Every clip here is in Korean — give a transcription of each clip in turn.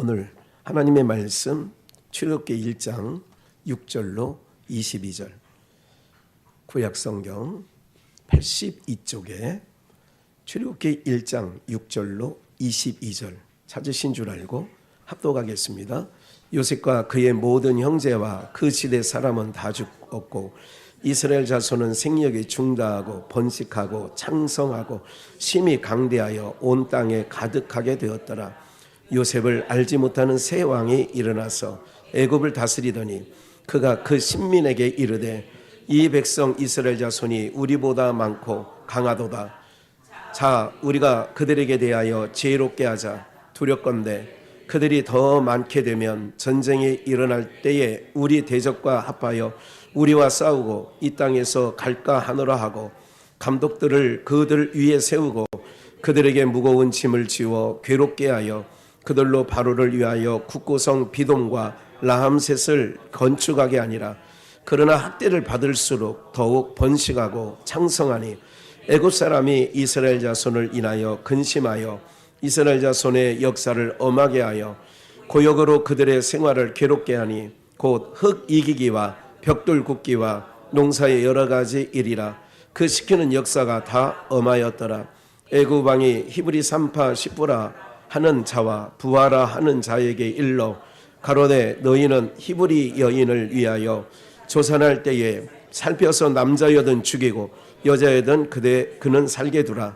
오늘 하나님의 말씀 출애굽기 1장 6절로 22절 구약성경 82쪽에 출애굽기 1장 6절로 22절 찾으신 줄 알고 합독하겠습니다. 요셉과 그의 모든 형제와 그 시대 사람은 다 죽었고 이스라엘 자손은 생력이 중다하고 번식하고 창성하고 심히 강대하여 온 땅에 가득하게 되었더라. 요셉을 알지 못하는 새 왕이 일어나서 애굽을 다스리더니 그가 그 신민에게 이르되 이 백성 이스라엘 자손이 우리보다 많고 강하도다. 자, 우리가 그들에게 대하여 지혜롭게 하자. 두렵건대 그들이 더 많게 되면 전쟁이 일어날 때에 우리 대적과 합하여 우리와 싸우고 이 땅에서 갈까 하노라 하고 감독들을 그들 위에 세우고 그들에게 무거운 짐을 지워 괴롭게 하여 그들로 바로를 위하여 국고성 비돔과 라함셋을 건축하게 하니라. 그러나 학대를 받을수록 더욱 번식하고 창성하니 애굽 사람이 이스라엘 자손을 인하여 근심하여 이스라엘 자손의 역사를 엄하게 하여 고역으로 그들의 생활을 괴롭게 하니 곧 흙 이기기와 벽돌 굽기와 농사의 여러 가지 일이라. 그 시키는 역사가 다 엄하였더라. 애굽 왕이 히브리 산파 시브라 하는 자와 부하라 하는 자에게 일러 가로되 너희는 히브리 여인을 위하여 조산할 때에 살펴서 남자여든 죽이고 여자여든 그는 살게 두라.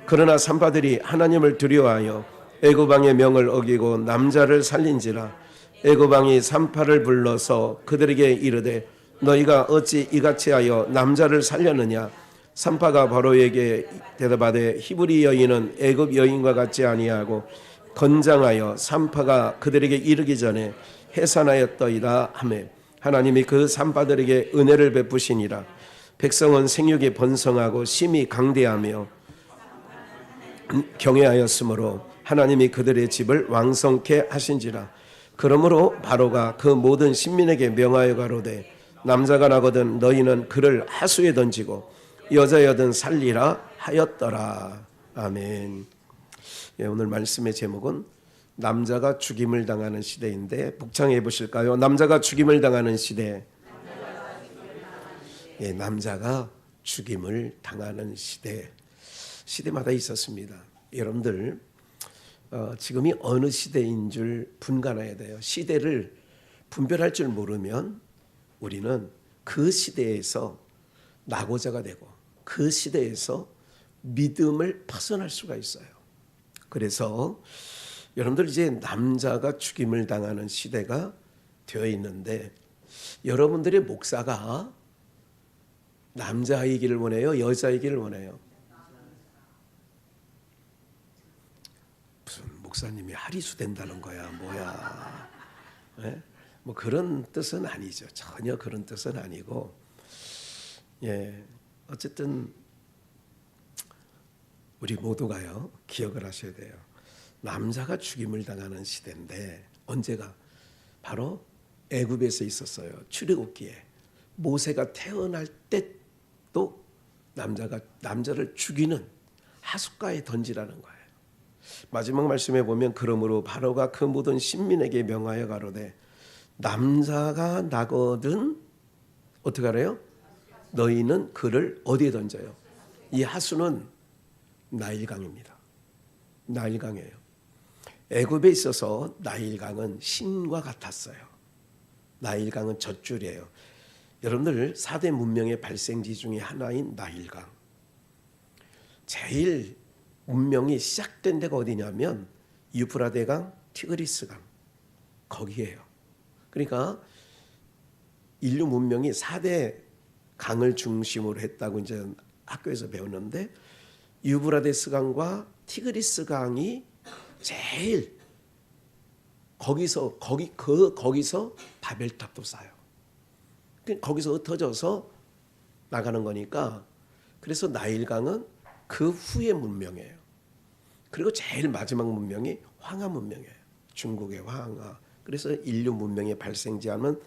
그러나 산파들이 하나님을 두려워하여 애굽 왕의 명을 어기고 남자를 살린지라. 애굽 왕이 산파를 불러서 그들에게 이르되 너희가 어찌 이같이 하여 남자를 살렸느냐. 산파가 바로에게 대답하되 히브리 여인은 애굽 여인과 같지 아니하고 건장하여 산파가 그들에게 이르기 전에 해산하였더이다 하매 하나님이 그 산파들에게 은혜를 베푸시니라. 백성은 생육이 번성하고 심히 강대하며 경외하였으므로 하나님이 그들의 집을 왕성케 하신지라. 그러므로 바로가 그 모든 신민에게 명하여 가로되 남자가 나거든 너희는 그를 하수에 던지고 여자여든 살리라 하였더라. 아멘. 예, 오늘 말씀의 제목은 남자가 죽임을 당하는 시대인데 복창해 보실까요? 남자가 죽임을 당하는 시대. 예, 남자가 죽임을 당하는 시대. 시대마다 있었습니다. 여러분들 지금이 어느 시대인 줄 분간해야 돼요. 시대를 분별할 줄 모르면 우리는 그 시대에서 낙오자가 되고 그 시대에서 믿음을 파손할 수가 있어요. 그래서 여러분들 이제 남자가 죽임을 당하는 시대가 되어 있는데 여러분들의 목사가 남자이기를 원해요? 여자이기를 원해요? 무슨 목사님이 하리수 된다는 거야 뭐야. 네? 뭐 그런 뜻은 아니죠. 전혀 그런 뜻은 아니고 예, 어쨌든 우리 모두가요 기억을 하셔야 돼요. 남자가 죽임을 당하는 시대인데 언제가? 바로 애굽에서 있었어요. 출애굽기에 모세가 태어날 때도 남자를 죽이는 하숫가에 던지라는 거예요. 마지막 말씀에 보면 그러므로 바로가 그 모든 신민에게 명하여 가로되 남자가 나거든 어떻게 하래요? 너희는 그를 어디에 던져요? 이 하수는 나일강입니다. 나일강이에요. 애굽에 있어서 나일강은 신과 같았어요. 나일강은 젖줄이에요. 여러분들 4대 문명의 발생지 중에 하나인 나일강. 제일 문명이 시작된 데가 어디냐면 유프라데강, 티그리스강 거기에요. 그러니까 인류 문명이 4대 강을 중심으로 했다고 이제 학교에서 배웠는데 유브라데스 강과 티그리스 강이 제일 거기서 바벨탑도 쌓아요. 거기서 흩어져서 나가는 거니까 그래서 나일강은 그 후의 문명이에요. 그리고 제일 마지막 문명이 황하 문명이에요. 중국의 황하. 그래서 인류 문명의 발생지하면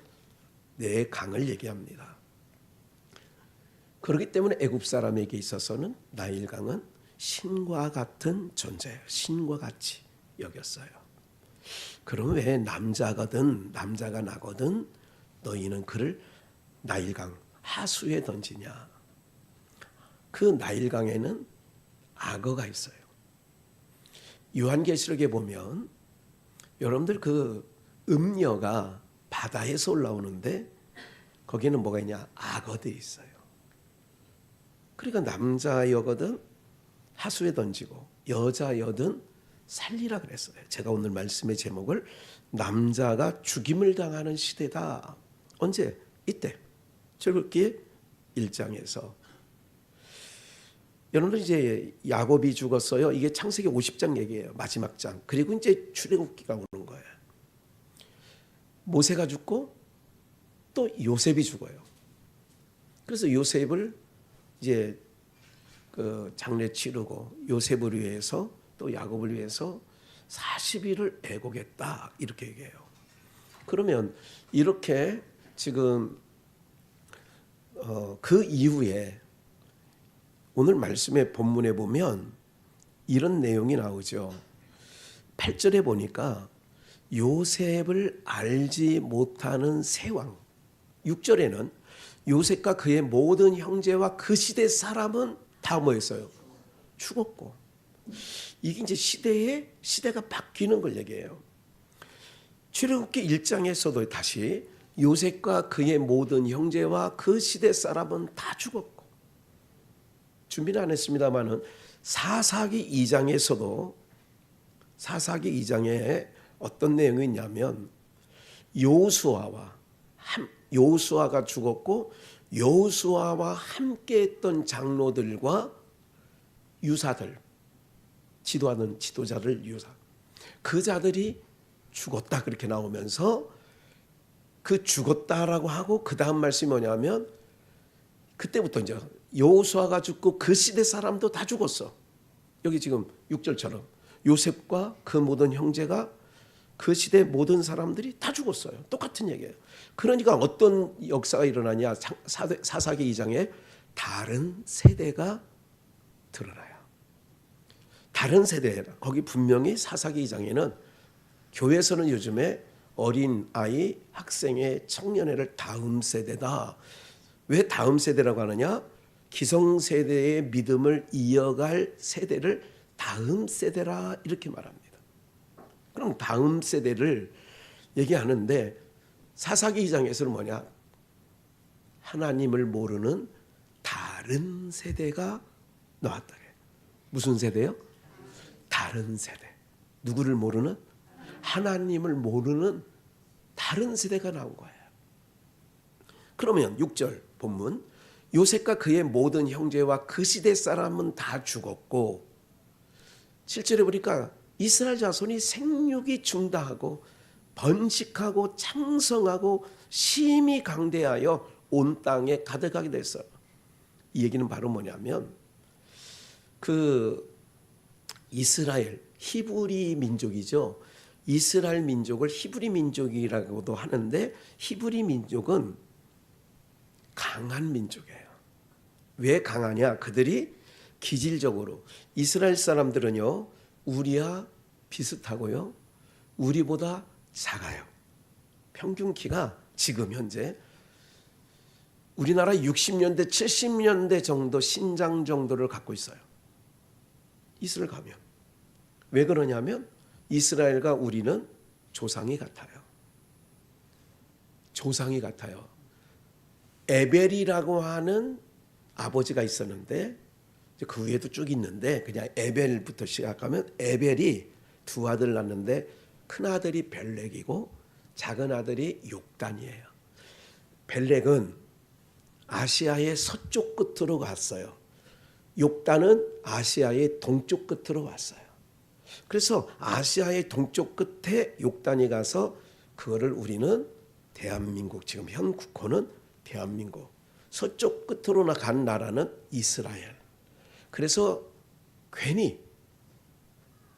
네 강을 얘기합니다. 그렇기 때문에 애굽 사람에게 있어서는 나일강은 신과 같은 존재예요. 신과 같이 여겼어요. 그럼 왜 남자가 나거든 너희는 그를 나일강 하수에 던지냐. 그 나일강에는 악어가 있어요. 요한계시록에 보면 여러분들 그 음녀가 바다에서 올라오는데 거기는 뭐가 있냐? 악어들이 있어요. 그러니까 남자여거든 하수에 던지고 여자여든 살리라 그랬어요. 제가 오늘 말씀의 제목을 남자가 죽임을 당하는 시대다. 언제? 이때 출애굽기 1장에서 여러분들 이제 야곱이 죽었어요. 이게 창세기 50장 얘기예요. 마지막 장. 그리고 이제 출애굽기가 오는 거예요. 모세가 죽고 또 요셉이 죽어요. 그래서 요셉을 이제 그 장례 치르고 요셉을 위해서 또 야곱을 위해서 40일을 애곡했다 이렇게 얘기해요. 그러면 이렇게 지금 그 이후에 오늘 말씀의 본문에 보면 이런 내용이 나오죠. 8절에 보니까 요셉을 알지 못하는 세 왕. 6절에는 요셉과 그의 모든 형제와 그 시대 사람은 다 뭐였어요? 죽었고. 이게 이제 시대가 바뀌는 걸 얘기해요. 출애굽기 1장에서도 다시 요셉과 그의 모든 형제와 그 시대 사람은 다 죽었고. 준비는 안 했습니다만은 사사기 2장에서도 사사기 2장에 어떤 내용이 있냐면 여호수아가 죽었고 여호수아와 함께했던 장로들과 유사들 지도하는 지도자들 그 자들이 죽었다 그렇게 나오면서 그 죽었다라고 하고 그 다음 말씀이 뭐냐면 그때부터 이제 여호수아가 죽고 그 시대 사람도 다 죽었어. 여기 지금 6절처럼 요셉과 그 모든 형제가 그 시대 모든 사람들이 다 죽었어요. 똑같은 얘기예요. 그러니까 어떤 역사가 일어나냐. 사사기 2장에 다른 세대가 드러나요. 다른 세대라. 거기 분명히 사사기 2장에는 교회에서는 요즘에 어린 아이, 학생의 청년회를 다음 세대다. 왜 다음 세대라고 하느냐? 기성세대의 믿음을 이어갈 세대를 다음 세대라 이렇게 말합니다. 그럼 다음 세대를 얘기하는데 사사기 2장에서는 뭐냐? 하나님을 모르는 다른 세대가 나왔다. 무슨 세대요? 다른 세대. 누구를 모르는? 하나님을 모르는 다른 세대가 나온 거예요. 그러면 6절 본문 요셉과 그의 모든 형제와 그 시대 사람은 다 죽었고 7절에 보니까 이스라엘 자손이 생육이 중다하고 번식하고 창성하고 심히 강대하여 온 땅에 가득하게 됐어요. 이 얘기는 바로 뭐냐면 그 이스라엘 히브리 민족이죠. 이스라엘 민족을 히브리 민족이라고도 하는데 히브리 민족은 강한 민족이에요. 왜 강하냐? 그들이 기질적으로 이스라엘 사람들은요 우리와 비슷하고요 우리보다 작아요. 평균 키가 지금 현재 우리나라 60년대 70년대 정도 신장 정도를 갖고 있어요. 이스라엘 가면. 왜 그러냐면 이스라엘과 우리는 조상이 같아요. 조상이 같아요. 에벨이라고 하는 아버지가 있었는데 그 위에도 쭉 있는데 그냥 에벨부터 시작하면 에벨이 두 아들 낳는데 큰 아들이 벨렉이고 작은 아들이 욕단이에요. 벨렉은 아시아의 서쪽 끝으로 갔어요. 욕단은 아시아의 동쪽 끝으로 왔어요. 그래서 아시아의 동쪽 끝에 욕단이 가서 그거를 우리는 대한민국 지금 현 국호는 대한민국 서쪽 끝으로 간 나라는 이스라엘. 그래서 괜히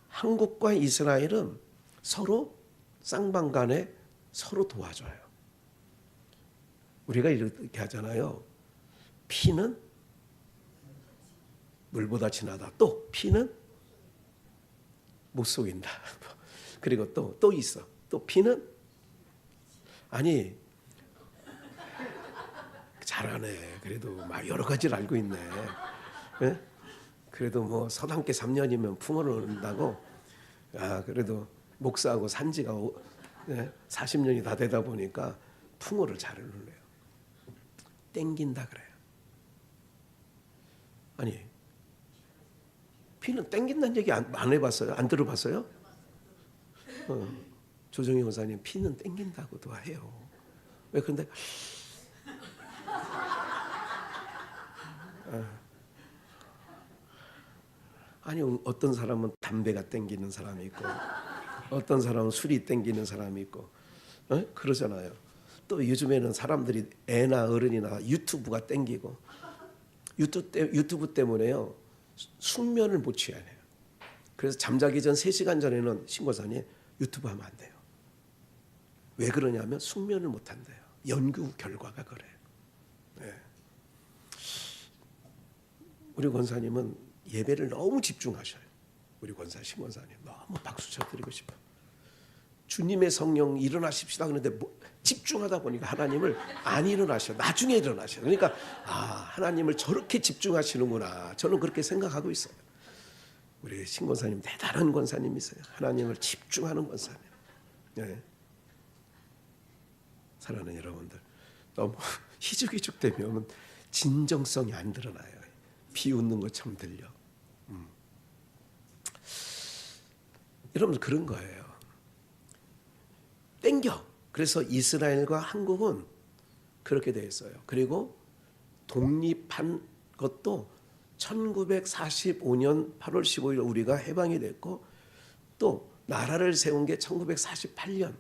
한국과 이스라엘은 서로 쌍방간에 서로 도와줘요. 우리가 이렇게 하잖아요. 피는 물보다 진하다. 또 피는 못 속인다. 그리고 또 있어. 또 피는 아니 잘하네. 그래도 막 여러 가지를 알고 있네. 예? 그래도 뭐 서당계 3년이면 풍어를 얻는다고. 아 그래도 목사하고 산지가 40년이 다 되다 보니까 풍어를 잘 흘러요. 땡긴다 그래요. 아니 피는 땡긴다는 얘기 안 해봤어요? 안 들어봤어요? 조정희 원사님 피는 땡긴다고도 해요. 왜 근데 아니 어떤 사람은 담배가 땡기는 사람이 있고 어떤 사람은 술이 땡기는 사람이 있고 그러잖아요. 또 요즘에는 사람들이 애나 어른이나 유튜브가 땡기고 유튜브 때문에요 숙면을 못 취해요. 그래서 잠자기 전 3시간 전에는 신고사님 유튜브 하면 안 돼요. 왜 그러냐면 숙면을 못 한대요. 연구 결과가 그래요. 네. 우리 권사님은 예배를 너무 집중하셔요. 우리 권사 신권사님 너무 박수 쳐드리고 싶어요. 주님의 성령 일어나십시다 그러는데 집중하다 보니까 하나님을 안 일어나셔. 나중에 일어나셔. 그러니까 하나님을 저렇게 집중하시는구나. 저는 그렇게 생각하고 있어요. 우리 신권사님 대단한 권사님이세요. 하나님을 집중하는 권사님. 네. 사랑하는 여러분들 너무 희죽희죽 되면 진정성이 안 드러나요. 비웃는 것처럼 들려. 여러분 그런 거예요. 땡겨. 그래서 이스라엘과 한국은 그렇게 돼 있어요. 그리고 독립한 것도 1945년 8월 15일 우리가 해방이 됐고 또 나라를 세운 게 1948년.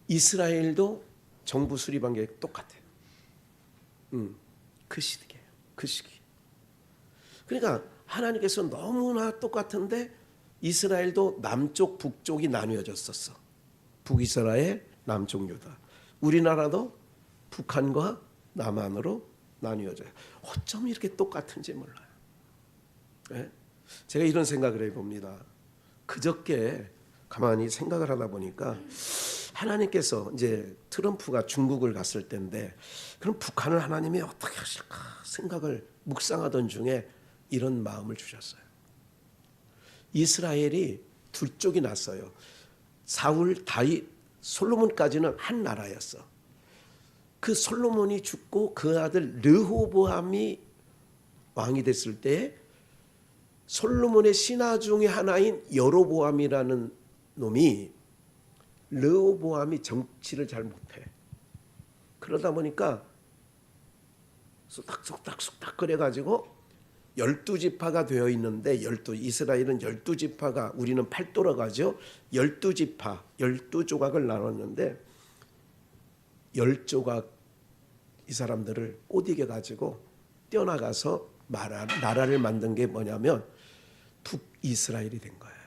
이스라엘도 정부 수립한 게 똑같아요. 그 시기예요. 그 시기. 그러니까 하나님께서 너무나 똑같은데 이스라엘도 남쪽 북쪽이 나뉘어졌었어. 북이스라엘, 남쪽 유다. 우리나라도 북한과 남한으로 나뉘어져요. 어쩜 이렇게 똑같은지 몰라요. 네? 제가 이런 생각을 해봅니다. 그저께 가만히 생각을 하다 보니까 하나님께서 이제 트럼프가 중국을 갔을 때인데 그럼 북한을 하나님이 어떻게 하실까 생각을 묵상하던 중에 이런 마음을 주셨어요. 이스라엘이 두 쪽이 났어요. 사울, 다윗, 솔로몬까지는 한 나라였어. 그 솔로몬이 죽고 그 아들 르호보암이 왕이 됐을 때 솔로몬의 신하 중에 하나인 여로보암이라는 놈이 르호보암이 정치를 잘 못해. 그러다 보니까 쑥닥쑥닥 그래가지고 12지파가 되어 있는데 이스라엘은 12지파가 우리는 8도라고 하죠. 12지파 12조각을 나눴는데 10조각 이 사람들을 못 이겨가지고 뛰어나가서 나라를 만든 게 뭐냐면 북이스라엘이 된 거예요.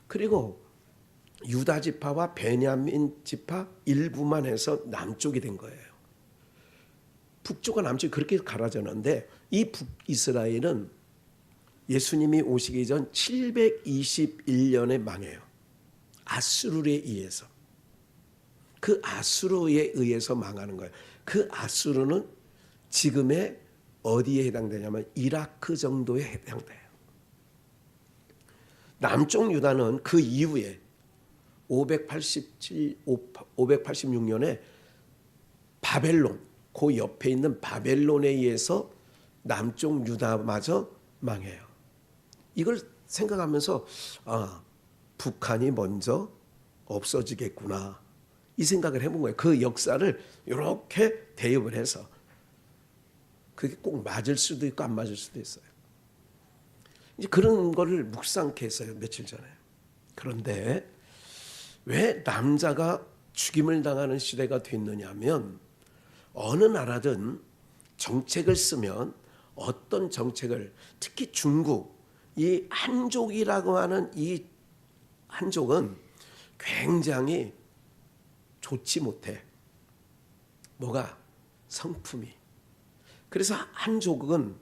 그리고 유다 지파와 베냐민 지파 일부만 해서 남쪽이 된 거예요. 북쪽과 남쪽이 그렇게 갈라졌는데 이 북이스라엘은 예수님이 오시기 전 721년에 망해요. 아수르에 의해서. 그 아수르에 의해서 망하는 거예요. 그 아수르는 지금의 어디에 해당되냐면 이라크 정도에 해당돼요. 남쪽 유다는 그 이후에 586년에 바벨론, 그 옆에 있는 바벨론에 의해서 남쪽 유다마저 망해요. 이걸 생각하면서 북한이 먼저 없어지겠구나 이 생각을 해본 거예요. 그 역사를 이렇게 대입을 해서 그게 꼭 맞을 수도 있고 안 맞을 수도 있어요. 이제 그런 거를 묵상케 했어요. 며칠 전에. 그런데 왜 남자가 죽임을 당하는 시대가 됐느냐면 어느 나라든 정책을 쓰면 어떤 정책을 특히 중국 이 한족이라고 하는 이 한족은 굉장히 좋지 못해. 뭐가 성품이. 그래서 한족은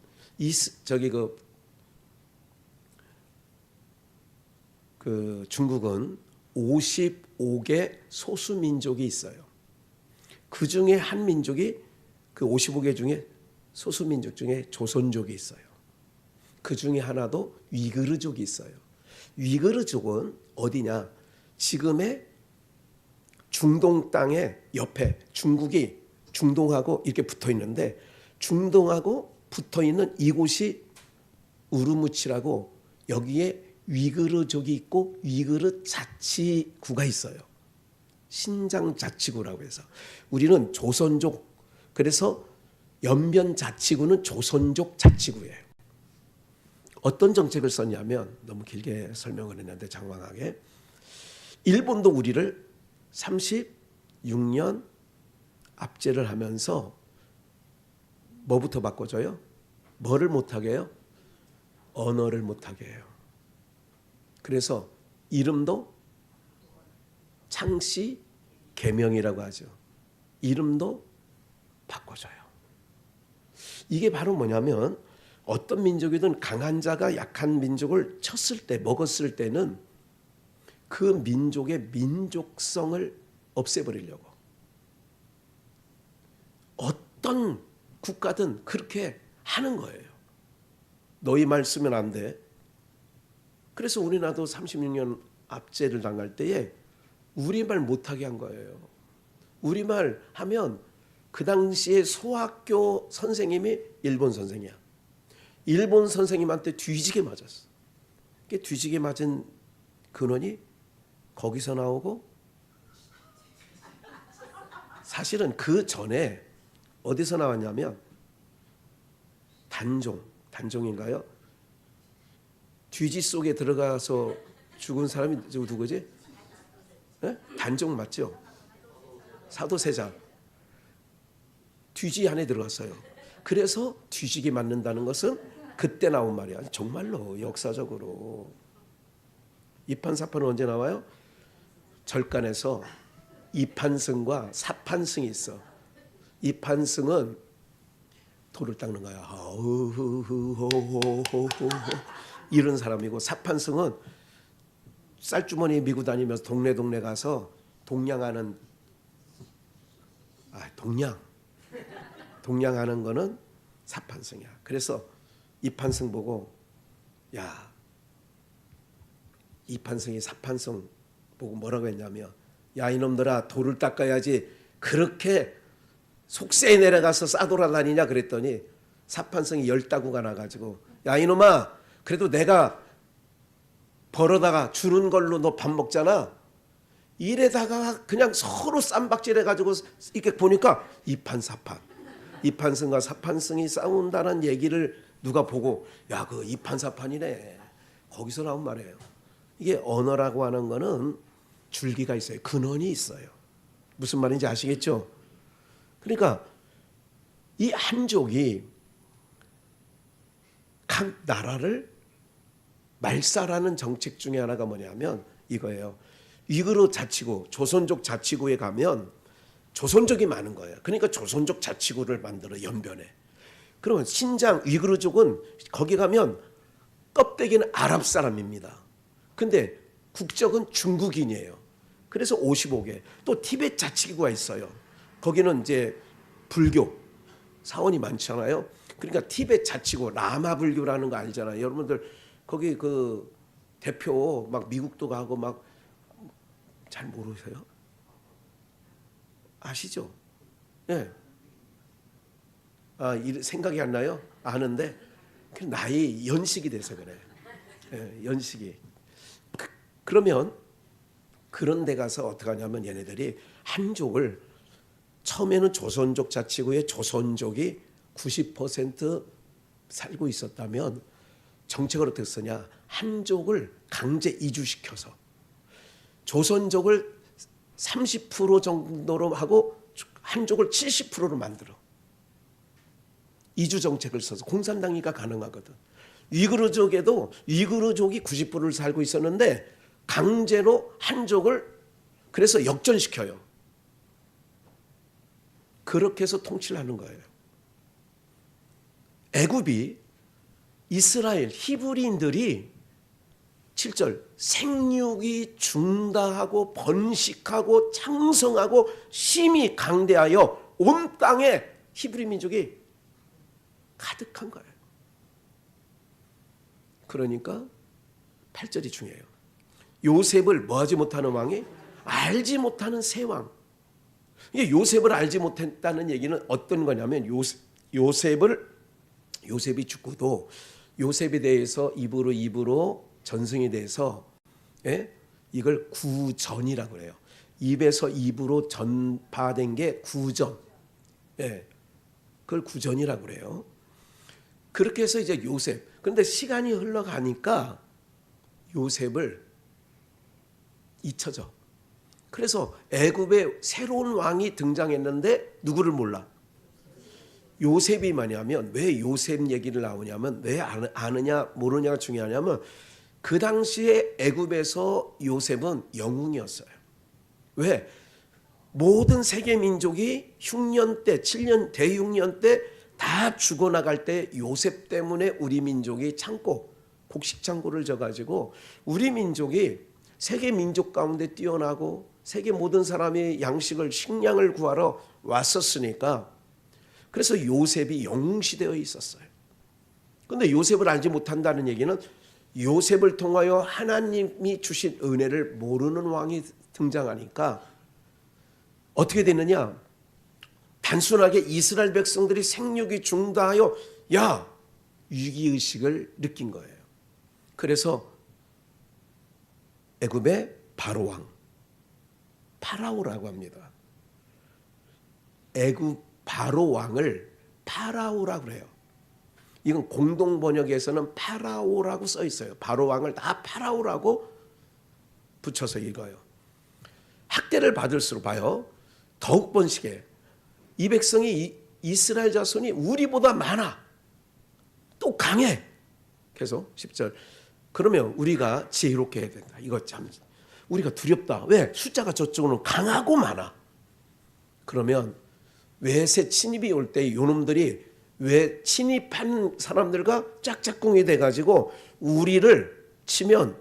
그 중국은 55개 소수민족이 있어요. 그 중에 한 민족이 그 55개 중에 소수민족 중에 조선족이 있어요. 그 중에 하나도 위그르족이 있어요. 위그르족은 어디냐? 지금의 중동 땅의 옆에 중국이 중동하고 이렇게 붙어 있는데 중동하고 붙어 있는 이곳이 우르무치라고 여기에 위그르족이 있고 위그르 자치구가 있어요. 신장 자치구라고 해서 우리는 조선족 그래서 연변 자치구는 조선족 자치구예요. 어떤 정책을 썼냐면 너무 길게 설명을 했는데 장황하게 일본도 우리를 36년 압제를 하면서 뭐부터 바꿔줘요? 뭐를 못하게 해요? 언어를 못하게 해요. 그래서 이름도 창씨 개명이라고 하죠. 이름도 바꿔줘요. 이게 바로 뭐냐면 어떤 민족이든 강한 자가 약한 민족을 쳤을 때 먹었을 때는 그 민족의 민족성을 없애버리려고 어떤 국가든 그렇게 하는 거예요. 너희 말 쓰면 안 돼. 그래서 우리나라도 36년 압제를 당할 때에 우리말 못하게 한 거예요. 우리말 하면 그 당시에 소학교 선생님이 일본 선생이야. 일본 선생님한테 뒤지게 맞았어. 뒤지게 맞은 근원이 거기서 나오고 사실은 그 전에 어디서 나왔냐면 단종인가요? 뒤지 속에 들어가서 죽은 사람이 누구지? 네? 단종 맞죠? 사도세자 뒤지 안에 들어갔어요. 그래서 뒤지게 맞는다는 것은 그때 나온 말이야. 정말로 역사적으로 이판사판은 언제 나와요? 절간에서 이판승과 사판승이 있어. 이판승은 돌을 닦는 거야. 이런 사람이고 사판승은 쌀주머니 미고 다니면서 동네 가서 동냥하는 동냥하는 거는 사판승이야. 그래서 이판승 보고 야 이판승이 사판승 보고 뭐라고 했냐면 야 이놈들아 돌을 닦아야지 그렇게 속세에 내려가서 싸돌아다니냐 그랬더니 사판승이 열다구가 나가지고 야 이놈아 그래도 내가 벌어다가 주는 걸로 너 밥 먹잖아. 이래다가 그냥 서로 쌈박질해가지고 이렇게 보니까 이판승과 사판승이 싸운다는 얘기를 누가 보고 야 그 이판사판이네. 거기서 나온 말이에요. 이게 언어라고 하는 거는 줄기가 있어요. 근원이 있어요. 무슨 말인지 아시겠죠? 그러니까 이 한족이 각 나라를 말살하는 정책 중에 하나가 뭐냐면 이거예요. 위그르 자치구, 조선족 자치구에 가면 조선족이 많은 거예요. 그러니까 조선족 자치구를 만들어 연변에. 그러면 신장 위그르족은 거기 가면 껍데기는 아랍 사람입니다. 근데 국적은 중국인이에요. 그래서 55개. 또 티베트 자치구가 있어요. 거기는 이제 불교 사원이 많잖아요. 그러니까 티베트 자치구 라마 불교라는 거 아니잖아요. 여러분들 거기 그 대표 막 미국도 가고 막 잘 모르세요? 아시죠? 예. 생각이 안 나요? 아는데 나이 연식이 돼서 그래. 예, 연식이. 그러면 그런 데 가서 어떻게 하냐면 얘네들이 한족을 처음에는 조선족 자치구에 조선족이 90% 살고 있었다면 정책을 어떻게 쓰냐. 한족을 강제 이주시켜서 조선족을 30% 정도로 하고 한족을 70%로 만들어. 이주 정책을 써서 공산당이가 가능하거든. 위그르족에도 위그르족이 90%를 살고 있었는데 강제로 한족을 그래서 역전시켜요. 그렇게 해서 통치를 하는 거예요. 애굽이 이스라엘 히브리인들이 7절 생육이 중다하고 번식하고 창성하고 심히 강대하여 온 땅에 히브리 민족이 가득한 거예요. 그러니까 8절이 중요해요. 요셉을 뭐하지 못하는 왕이 알지 못하는 새 왕. 이게 요셉을 알지 못했다는 얘기는 어떤 거냐면 요셉이 죽고도 요셉에 대해서 입으로 전승에 대해서 이걸 구전이라고 해요. 입에서 입으로 전파된 게 구전. 그걸 구전이라고 그래요. 그렇게 해서 이제 요셉. 그런데 시간이 흘러가니까 요셉을 잊혀져. 그래서 애굽에 새로운 왕이 등장했는데 누구를 몰라? 요셉이 뭐냐면 왜 요셉 얘기를 나오냐면 왜 아느냐 모르냐가 중요하냐면 그 당시에 애굽에서 요셉은 영웅이었어요. 왜? 모든 세계 민족이 흉년 때 7년 대흉년 때 다 죽어나갈 때 요셉 때문에 우리 민족이 창고 곡식 창고를 져가지고 우리 민족이 세계 민족 가운데 뛰어나고 세계 모든 사람이 양식을 식량을 구하러 왔었으니까 그래서 요셉이 영웅시되어 있었어요. 그런데 요셉을 알지 못한다는 얘기는 요셉을 통하여 하나님이 주신 은혜를 모르는 왕이 등장하니까 어떻게 되느냐? 단순하게 이스라엘 백성들이 생육이 중다하여 위기의식을 느낀 거예요. 그래서 애굽의 바로왕 파라오라고 합니다. 애굽 바로왕을 파라오라고 그래요. 이건 공동 번역에서는 파라오라고 써 있어요. 바로왕을 다 파라오라고 붙여서 읽어요. 학대를 받을수록 봐요. 더욱 번식해. 이 백성이 이스라엘 자손이 우리보다 많아. 또 강해. 계속 10절. 그러면 우리가 지혜롭게 해야 된다. 이거 참 우리가 두렵다. 왜? 숫자가 저쪽으로 강하고 많아. 그러면 외세 침입이 올 때 요놈들이 왜 침입한 사람들과 짝짝꿍이 돼가지고 우리를 치면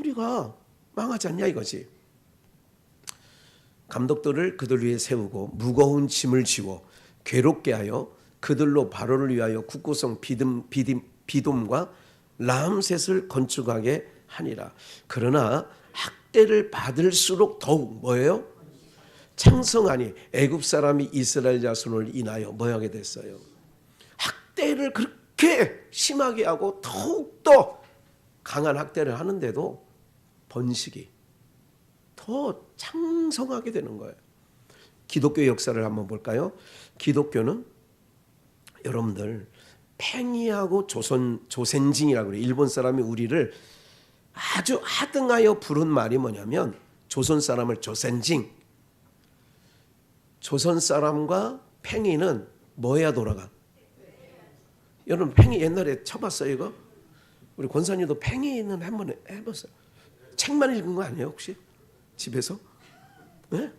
우리가 망하지 않냐 이거지. 감독들을 그들 위에 세우고 무거운 짐을 지워 괴롭게 하여 그들로 바로를 위하여 국고성 비돔과 라암셋을 건축하게 하니라. 그러나 학대를 받을수록 더욱 뭐예요? 창성하니 애굽 사람이 이스라엘 자손을 인하여 뭐하게 됐어요? 학대를 그렇게 심하게 하고 더욱더 강한 학대를 하는데도 번식이 더 창성하게 되는 거예요. 기독교 역사를 한번 볼까요? 기독교는 여러분들 팽이하고 조센징이라고 그래요. 일본 사람이 우리를 아주 하등하여 부른 말이 뭐냐면 조선 사람을 조센징. 조선 사람과 팽이는 뭐야 돌아가? 여러분 팽이 옛날에 쳐봤어요 이거? 우리 권사님도 팽이는 한번 해봤어요. 책만 읽은 거 아니에요 혹시? 집에서? 네?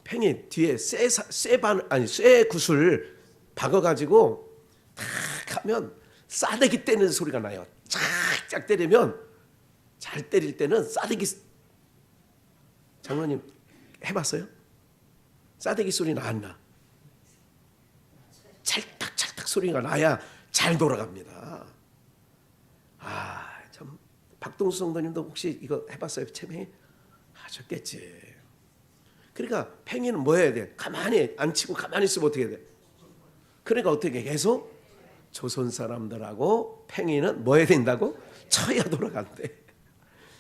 팽이 뒤에 쇠 굿을 박아가지고 탁 하면 싸대기 때리는 소리가 나요. 쫙쫙 때리면 잘 때릴 때는 싸대기. 장로님 해봤어요? 싸대기 소리 나 안 나? 찰딱찰딱 소리가 나야 잘 돌아갑니다. 참 박동수 성도님도 혹시 이거 해봤어요? 팽이? 하셨겠지. 그러니까 팽이는 뭐 해야 돼? 가만히 안 치고 가만히 있으면 어떻게 돼? 그러니까 어떻게 계속 조선 사람들하고 팽이는 뭐 해야 된다고? 쳐야 돌아간대.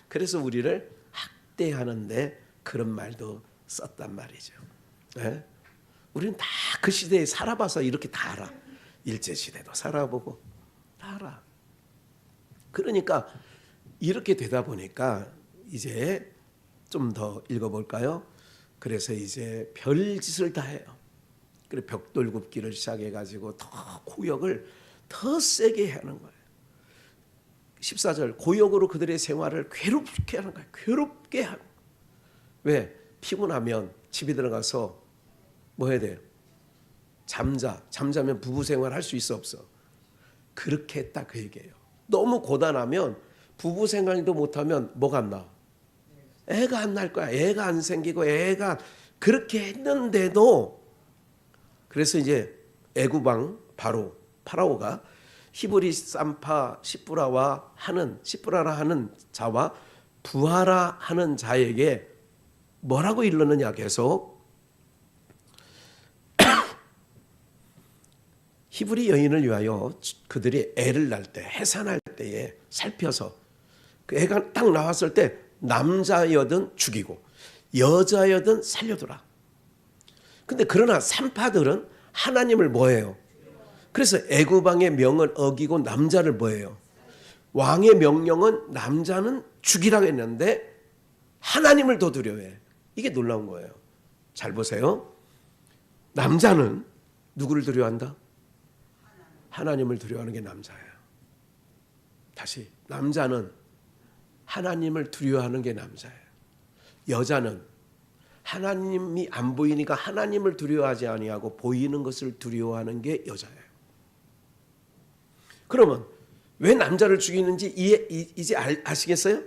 그래서 우리를 학대하는데 그런 말도 썼단 말이죠. 네? 우리는 다 그 시대에 살아봐서 이렇게 다 알아. 일제시대도 살아보고 다 알아. 그러니까 이렇게 되다 보니까 이제 좀 더 읽어볼까요? 그래서 이제 별짓을 다 해요. 그리고 벽돌 굽기를 시작해가지고 더 고역을 더 세게 하는 거예요. 14절 고역으로 그들의 생활을 괴롭게 하는 거예요. 괴롭게 하는 거예요. 왜? 피곤하면 집에 들어가서 뭐 해야 돼요? 잠자면 부부 생활 할 수 있어 없어? 그렇게 했다 그 얘기예요. 너무 고단하면 부부 생활도 못하면 뭐가 안 나? 애가 안 날 거야. 애가 안 생기고 애가 그렇게 했는데도 그래서 이제 애구방 바로 파라오가 히브리 산파 시프라라 하는 자와 부하라 하는 자에게 뭐라고 일렀느냐 계속 히브리 여인을 위하여 그들이 애를 낳을 때 해산할 때에 살펴서 그 애가 딱 나왔을 때 남자여든 죽이고 여자여든 살려두라. 근데 그러나 산파들은 하나님을 뭐해요? 그래서 애구방의 명을 어기고 남자를 뭐해요? 왕의 명령은 남자는 죽이라고 했는데 하나님을 더 두려워해. 이게 놀라운 거예요. 잘 보세요. 남자는 누구를 두려워한다? 하나님을 두려워하는 게 남자예요. 다시 남자는 하나님을 두려워하는 게 남자예요. 여자는 하나님이 안 보이니까 하나님을 두려워하지 아니하고 보이는 것을 두려워하는 게 여자예요. 그러면 왜 남자를 죽이는지 이제 아시겠어요?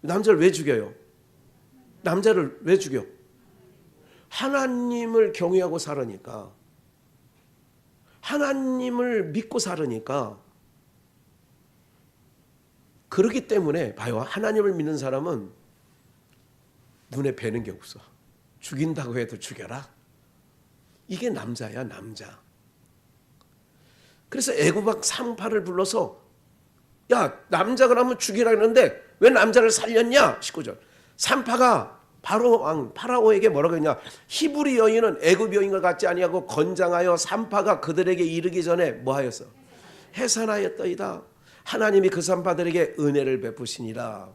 남자를 왜 죽여요? 남자를 왜 죽여? 하나님을 경외하고 살으니까. 하나님을 믿고 살으니까. 그렇기 때문에 봐요. 하나님을 믿는 사람은 눈에 뵈는 게 없어. 죽인다고 해도 죽여라. 이게 남자야, 남자. 그래서 애구방 산파를 불러서 야, 남자가 나면 죽이라 했는데 왜 남자를 살렸냐? 19절. 산파가 바로 왕 파라오에게 뭐라고 했냐? 히브리 여인은 애굽 여인과 같지 아니하고 건장하여 산파가 그들에게 이르기 전에 뭐 하였어? 해산하였더이다. 하나님이 그 산파들에게 은혜를 베푸시니라.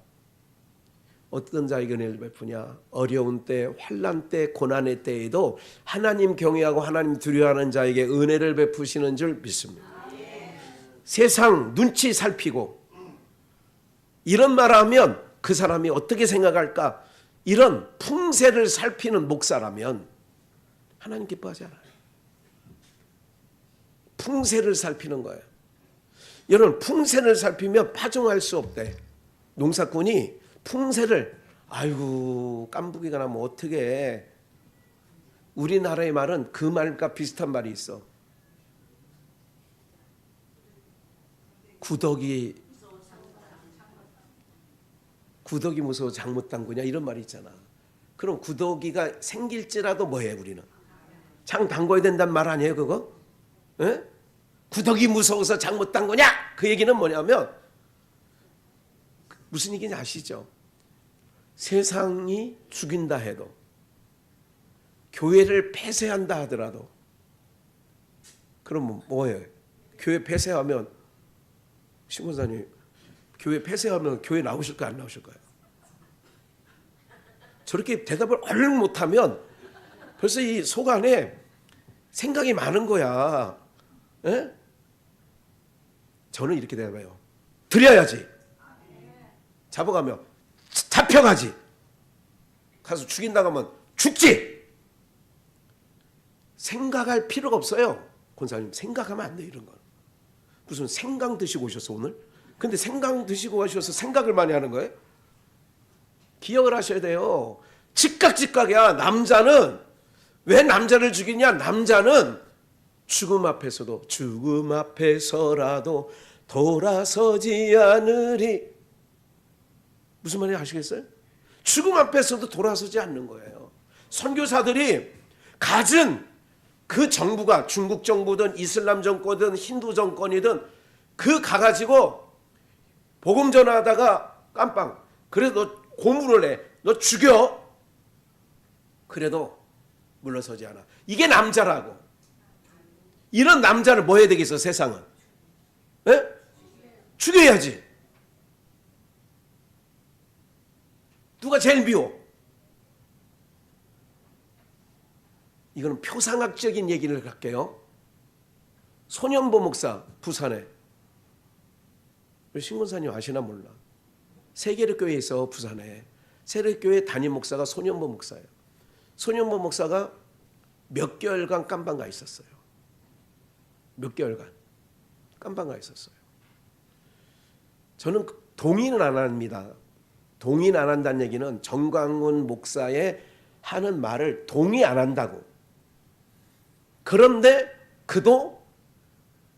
어떤 자에게 은혜를 베푸냐? 어려운 때, 환난 때, 고난의 때에도 하나님 경외하고 하나님 두려워하는 자에게 은혜를 베푸시는 줄 믿습니다. 세상 눈치 살피고 이런 말하면 그 사람이 어떻게 생각할까? 이런 풍세를 살피는 목사라면 하나님 기뻐하지 않아요. 풍세를 살피는 거예요. 여러분 풍세를 살피면 파종할 수 없대. 농사꾼이 풍세를 아이고 깐부기가 나면 어떻게 해. 우리나라의 말은 그 말과 비슷한 말이 있어. 구덕이 무서워 장 못 담그냐 이런 말이 있잖아. 그럼 구더기가 생길지라도 뭐해 우리는? 장 담궈야 된다는 말 아니에요 그거? 에? 구더기 무서워서 장 못 담그냐? 그 얘기는 뭐냐면 무슨 얘기인지 아시죠? 세상이 죽인다 해도 교회를 폐쇄한다 하더라도 그럼 뭐예요? 교회 폐쇄하면 신고사님 교회 폐쇄하면 교회 나오실까요? 안 나오실까요? 저렇게 대답을 얼른 못하면 벌써 이 속 안에 생각이 많은 거야. 에? 저는 이렇게 대답해요. 드려야지. 잡아가면 잡혀가지. 가서 죽인다고 하면 죽지. 생각할 필요가 없어요. 권사님 생각하면 안 돼 이런 건. 무슨 생강 드시고 오셨어 오늘? 근데 생강 드시고 가셔서 생각을 많이 하는 거예요? 기억을 하셔야 돼요. 즉각이야. 남자는 왜 남자를 죽이냐? 남자는 죽음 앞에서라도 돌아서지 않으리. 무슨 말인지 아시겠어요? 죽음 앞에서도 돌아서지 않는 거예요. 선교사들이 가진 그 정부가 중국 정부든 이슬람 정권이든 힌두 정권이든 그 가가지고 복음 전하다가 깜빵. 그래도 너 고문을 해. 너 죽여. 그래도 물러서지 않아. 이게 남자라고. 이런 남자를 뭐 해야 되겠어 세상은? 에? 죽여야지. 누가 제일 미워? 이거는 표상학적인 얘기를 할게요. 소년보 목사 부산에. 신군사님 아시나 몰라. 세계력교회에서 부산에 세력교회 담임 목사가 소년보 목사예요. 소년보 목사가 몇 개월간 깜방 가 있었어요. 몇 개월간 깜방 가 있었어요. 저는 동의는 안 합니다. 동의는 안 한다는 얘기는 정광훈 목사의 하는 말을 동의 안 한다고. 그런데 그도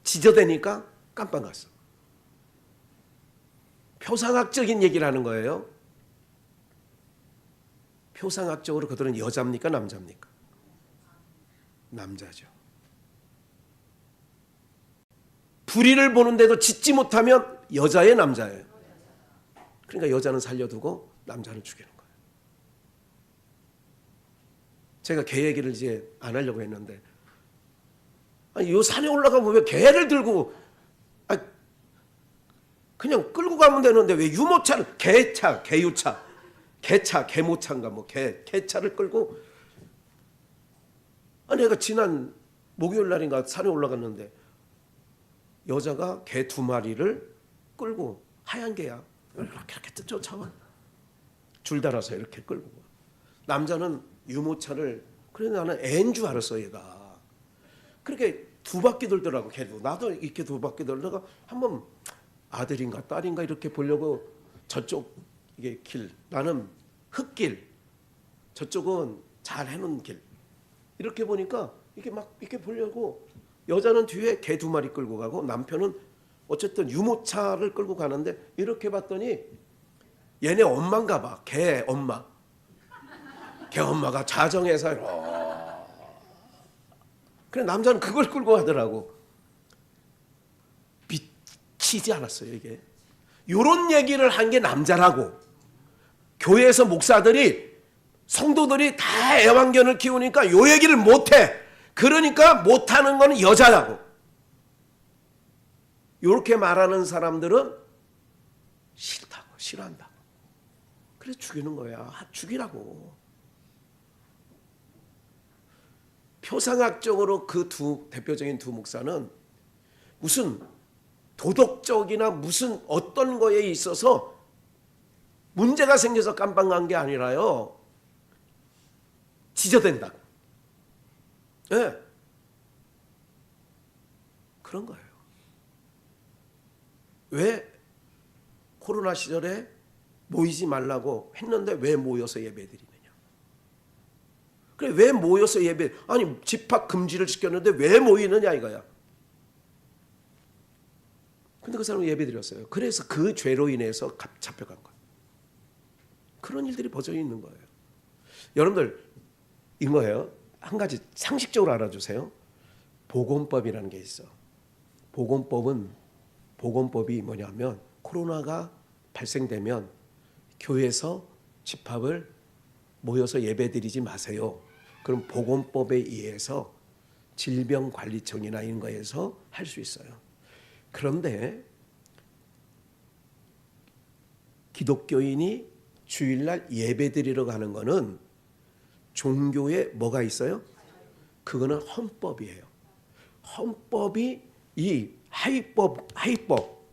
지저대니까 깜빡 갔어. 표상학적인 얘기를 하는 거예요. 표상학적으로 그들은 여자입니까 남자입니까? 남자죠. 불의를 보는데도 짓지 못하면 여자예요 남자예요? 그러니까 여자는 살려두고 남자는 죽이는 거예요. 제가 개 얘기를 이제 안 하려고 했는데, 아니 요 산에 올라가면 왜 개를 들고, 아니 그냥 끌고 가면 되는데 왜 유모차를, 개차, 개유차, 개차, 개모차인가 뭐 개차를 끌고. 아니 내가 지난 목요일 날인가 산에 올라갔는데 여자가 개 2마리를 끌고, 하얀 개야, 이렇게 쫓아와. 줄 달아서 이렇게 끌고. 남자는 유모차를, 그래 나는 애인 줄 알았어 얘가. 그렇게 2바퀴 돌더라고 걔도. 나도 이렇게 2바퀴 돌다가 한번 아들인가 딸인가 이렇게 보려고 저쪽 이게 길, 나는 흙길, 저쪽은 잘 해놓은 길, 이렇게 보니까 이게 막 이렇게 보려고 여자는 뒤에 개 2마리 끌고 가고 남편은 어쨌든 유모차를 끌고 가는데 이렇게 봤더니 얘네 엄마인가 봐. 개 엄마. 개 엄마가 자정해서 그래 남자는 그걸 끌고 가더라고. 미치지 않았어요 이게. 요런 얘기를 한 게 남자라고. 교회에서 목사들이, 성도들이 다 애완견을 키우니까 요 얘기를 못해. 그러니까 못하는 건 여자라고. 이렇게 말하는 사람들은 싫다고, 싫어한다고. 그래서 죽이는 거야. 죽이라고. 표상학적으로 그 대표적인 두 목사는 무슨 도덕적이나 무슨 어떤 거에 있어서 문제가 생겨서 깜빵 간 게 아니라요, 지저댄다고. 네. 그런 거예요. 왜 코로나 시절에 모이지 말라고 했는데 왜 모여서 예배드리느냐. 그래 왜 모여서 예배, 아니 집합 금지를 시켰는데 왜 모이느냐 이거야. 근데 그 사람은 예배드렸어요. 그래서 그 죄로 인해서 잡혀간 거예요. 그런 일들이 벌어져 있는 거예요. 여러분들 이거예요. 한 가지 상식적으로 알아주세요. 보건법이라는 게 있어. 보건법이 뭐냐면 코로나가 발생되면 교회에서 집합을 모여서 예배드리지 마세요. 그럼 보건법에 의해서 질병관리청이나 이런 거에서 할 수 있어요. 그런데 기독교인이 주일날 예배드리러 가는 거는 종교에 뭐가 있어요? 그거는 헌법이에요. 헌법이 이 하위법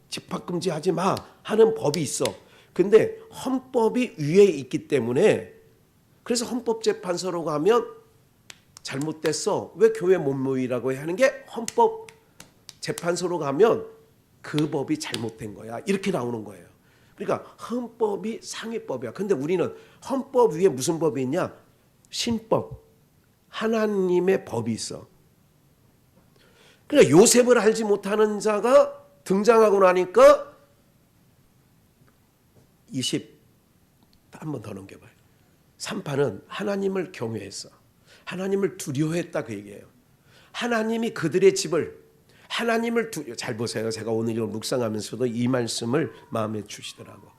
집합금지하지 마 하는 법이 있어. 근데 헌법이 위에 있기 때문에, 그래서 헌법재판소로 가면 잘못됐어, 왜 교회 못 모이라고 하는 게 헌법재판소로 가면 그 법이 잘못된 거야, 이렇게 나오는 거예요. 그러니까 헌법이 상위법이야. 근데 우리는 헌법 위에 무슨 법이 있냐? 신법, 하나님의 법이 있어. 그러니까 요셉을 알지 못하는 자가 등장하고 나니까 20한 번 더 넘겨봐요. 3판은 하나님을 경외했어. 하나님을 두려워했다 그 얘기예요. 하나님이 그들의 집을, 하나님을 잘 보세요. 제가 오늘 이걸 묵상하면서도 이 말씀을 마음에 주시더라고.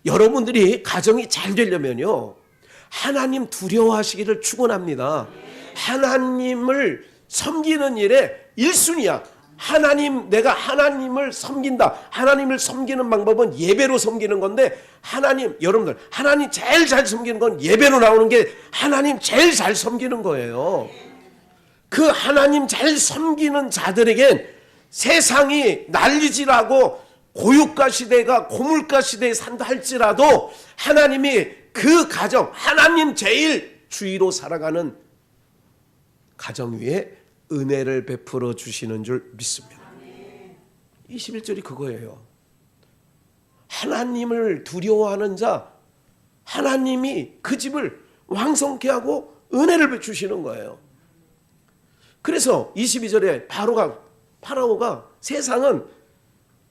여러분들이 가정이 잘 되려면요, 하나님 두려워하시기를 축원합니다. 하나님을 섬기는 일에 1순위야. 내가 하나님을 섬긴다. 하나님을 섬기는 방법은 예배로 섬기는 건데, 여러분들 하나님 제일 잘 섬기는 건 예배로 나오는 게 하나님 제일 잘 섬기는 거예요. 그 하나님 잘 섬기는 자들에겐 세상이 난리질하고 고유가 시대가 고물가 시대에 산다 할지라도 하나님이 그 가정, 하나님 제일 주의로 살아가는 가정 위에 은혜를 베풀어 주시는 줄 믿습니다. 21절이 그거예요. 하나님을 두려워하는 자, 하나님이 그 집을 왕성케 하고 은혜를 주시는 거예요. 그래서 22절에 파라오가 세상은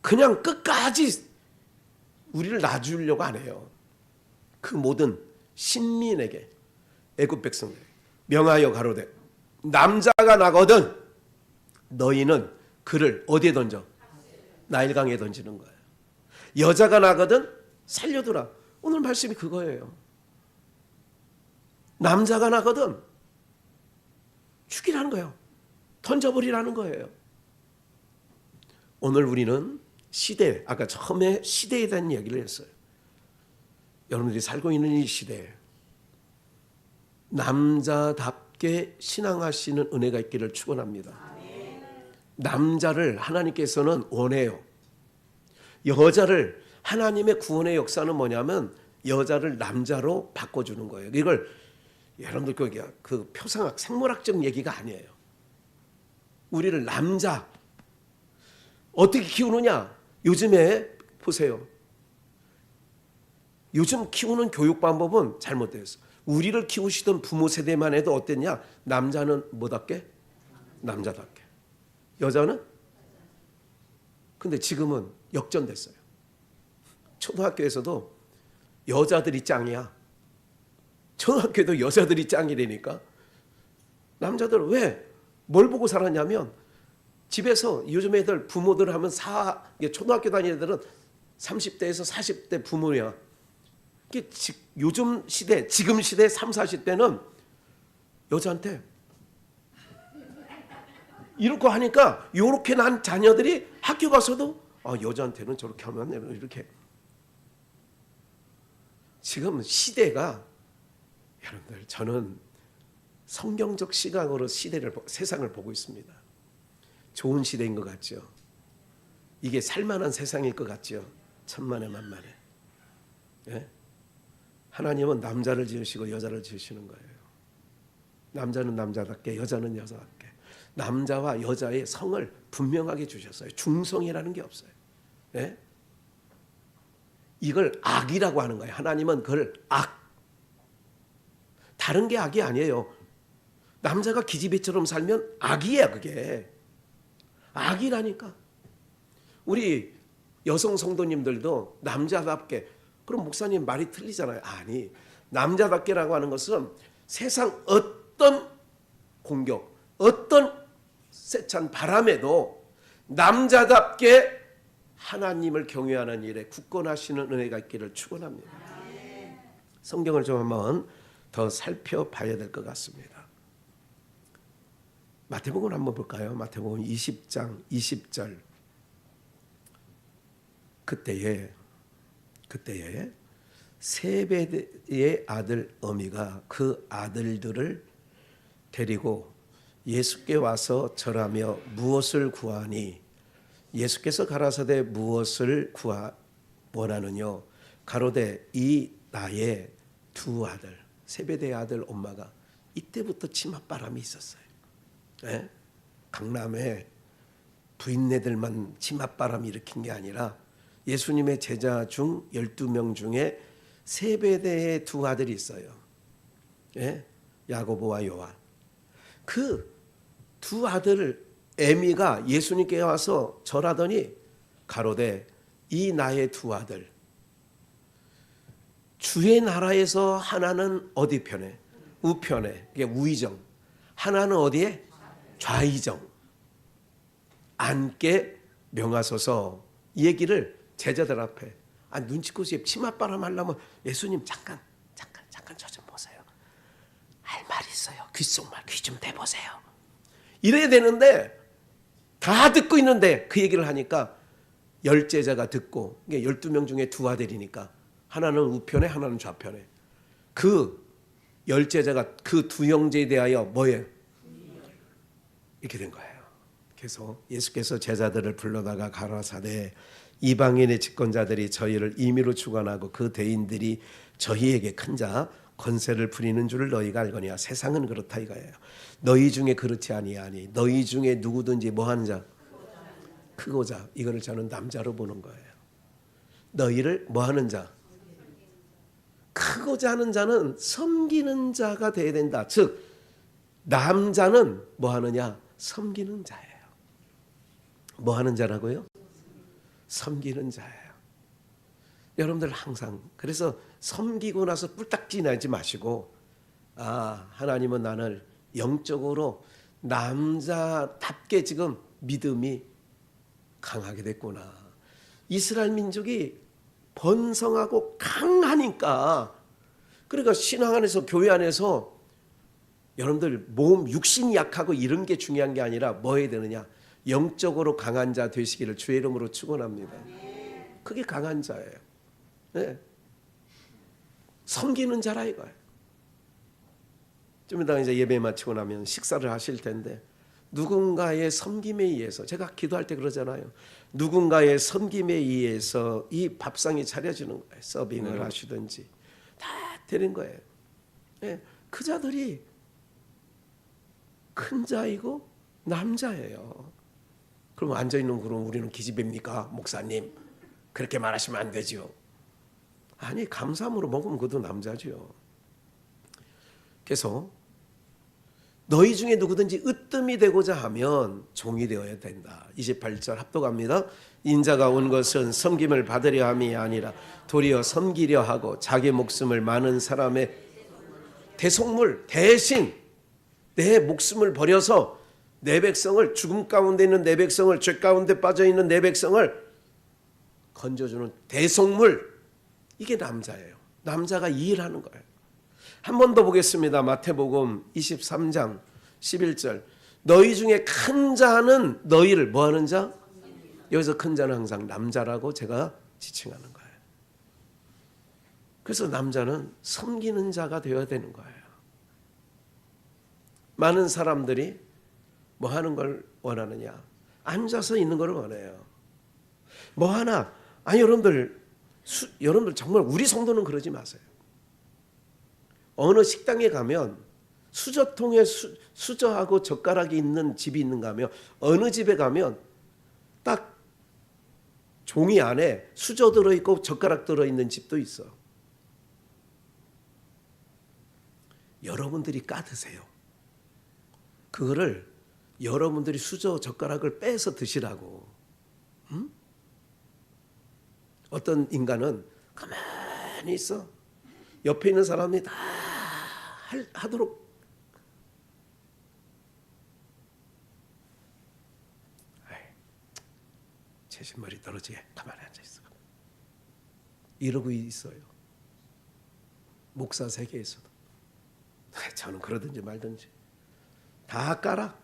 그냥 끝까지 우리를 놔주려고 안 해요. 그 모든 신민에게, 애굽 백성들에게 명하여 가로되 남자가 나거든 너희는 그를 어디에 던져? 나일강에 던지는 거예요. 여자가 나거든 살려두라. 오늘 말씀이 그거예요. 남자가 나거든 죽이라는 거예요. 던져버리라는 거예요. 오늘 우리는 시대, 아까 처음에 시대에 대한 얘기를 했어요. 여러분들이 살고 있는 이 시대에 남자답게 신앙하시는 은혜가 있기를 축원합니다. 남자를 하나님께서는 원해요. 여자를, 하나님의 구원의 역사는 뭐냐면 여자를 남자로 바꿔주는 거예요. 이걸 여러분들 그 표상학, 생물학적 얘기가 아니에요. 우리를 남자 어떻게 키우느냐? 요즘에 보세요. 요즘 키우는 교육 방법은 잘못되었어. 우리를 키우시던 부모 세대만 해도 어땠냐? 남자는 뭐답게? 남자답게. 여자는? 근데 지금은 역전됐어요. 초등학교에서도 여자들이 짱이야. 초등학교도 여자들이 짱이라니까. 남자들 왜? 뭘 보고 살았냐면 집에서 요즘 애들 부모들 하면 초등학교 다니는 애들은 30대에서 40대 부모야. 요즘 시대, 지금 시대 3, 40대는 여자한테 이렇게 하니까 이렇게 난 자녀들이 학교 가서도 여자한테는 저렇게 하면 이렇게. 지금 시대가, 여러분들, 저는 성경적 시각으로 세상을 보고 있습니다. 좋은 시대인 것 같죠. 이게 살만한 세상일 것 같죠. 천만에 만만에. 예? 하나님은 남자를 지으시고 여자를 지으시는 거예요. 남자는 남자답게, 여자는 여자답게. 남자와 여자의 성을 분명하게 주셨어요. 중성이라는 게 없어요. 예? 이걸 악이라고 하는 거예요. 하나님은 그걸 악. 다른 게 악이 아니에요. 남자가 기집애처럼 살면 악이야, 그게. 악이라니까. 우리 여성 성도님들도 남자답게, 그럼 목사님 말이 틀리잖아요. 아니, 남자답게라고 하는 것은 세상 어떤 공격, 어떤 세찬 바람에도 남자답게 하나님을 경외하는 일에 굳건하시는 은혜가 있기를 축원합니다. 성경을 좀 한번 더 살펴봐야 될 것 같습니다. 마태복음 한번 볼까요? 마태복음 20장 20절. 그때에 세베대의 아들 어미가 그 아들들을 데리고 예수께 와서 절하며 무엇을 구하니? 예수께서 가라사대 무엇을 원하느뇨? 가로되 이 나의 두 아들, 세베대의 아들 엄마가 이때부터 치맛바람이 있었어요. 예? 강남에 부인네들만 치맛바람 일으킨 게 아니라 예수님의 제자 중 12명 중에 세베대의 두 아들이 있어요. 예? 야고보와 요한. 그 두 아들 에미가 예수님께 와서 절하더니 가로되 이 나의 두 아들, 주의 나라에서 하나는 어디 편에? 우편에. 이게 우의정. 하나는 어디에? 좌의정. 앉게 명하소서. 이 얘기를 제자들 앞에. 눈치코스에 치맛바람 하려면 예수님 잠깐 저 좀 보세요. 할 말 있어요. 귓속말 귀 좀 대보세요. 이래야 되는데 다 듣고 있는데 그 얘기를 하니까 열제자가 듣고, 이게 12명 중에 두 아들이니까 하나는 우편에 하나는 좌편에. 그 열제자가 그 두 형제에 대하여 뭐예요? 이렇게 된 거예요. 그래서 예수께서 제자들을 불러다가 가라사대 이방인의 집권자들이 저희를 임의로 주관하고 그 대인들이 저희에게 큰 자 권세를 부리는 줄을 너희가 알거니와. 세상은 그렇다 이거예요. 너희 중에 그렇지 아니하니 너희 중에 누구든지 뭐한 자? 크고자. 이거를 저는 남자로 보는 거예요. 너희를 뭐하는 자? 크고자 하는 자는 섬기는 자가 되어야 된다. 즉 남자는 뭐하느냐? 섬기는 자예요. 뭐하는 자라고요? 섬기는 자예요. 여러분들 항상 그래서 섬기고 나서 뿔딱지 나지 마시고 하나님은 나를 영적으로 남자답게 지금 믿음이 강하게 됐구나. 이스라엘 민족이 번성하고 강하니까 그러니까 신앙 안에서 교회 안에서 여러분들 몸 육신이 약하고 이런 게 중요한 게 아니라 뭐 해야 되느냐? 영적으로 강한 자 되시기를 주의 이름으로 축원합니다. 그게 강한 자예요. 네. 섬기는 자라 이거예요. 좀 이따 이제 예배 마치고 나면 식사를 하실 텐데 누군가의 섬김에 의해서 제가 기도할 때 그러잖아요. 누군가의 섬김에 의해서 이 밥상이 차려지는 거예요. 서빙을 하시든지 다 되는 거예요. 네. 그 자들이 큰 자이고 남자예요. 그럼 앉아있는 그럼 우리는 기집애입니까? 목사님 그렇게 말하시면 안 되죠. 아니 감사함으로 먹으면 그것도 남자죠. 그래서 너희 중에 누구든지 으뜸이 되고자 하면 종이 되어야 된다. 28절 합독합니다. 인자가 온 것은 섬김을 받으려 함이 아니라 도리어 섬기려 하고 자기 목숨을 많은 사람의 대속물 대신 내 목숨을 버려서 내 백성을 죽음 가운데 있는 내 백성을 죄 가운데 빠져 있는 내 백성을 건져주는 대속물 이게 남자예요. 남자가 이 일하는 거예요. 한 번 더 보겠습니다. 마태복음 23장 11절 너희 중에 큰 자는 너희를 뭐하는 자? 여기서 큰 자는 항상 남자라고 제가 지칭하는 거예요. 그래서 남자는 섬기는 자가 되어야 되는 거예요. 많은 사람들이 뭐 하는 걸 원하느냐? 앉아서 있는 걸 원해요. 뭐 하나? 아니 여러분들 정말 우리 성도는 그러지 마세요. 어느 식당에 가면 수저통에 수저하고 젓가락이 있는 집이 있는가 하면 어느 집에 가면 딱 종이 안에 수저 들어있고 젓가락 들어있는 집도 있어. 여러분들이 까드세요. 그거를 여러분들이 수저 젓가락을 빼서 드시라고. 응? 어떤 인간은 가만히 있어. 옆에 있는 사람이 다 하도록. 제 신발이 떨어지게 가만히 앉아있어. 이러고 있어요. 목사 세계에서도. 저는 그러든지 말든지 다 깔아.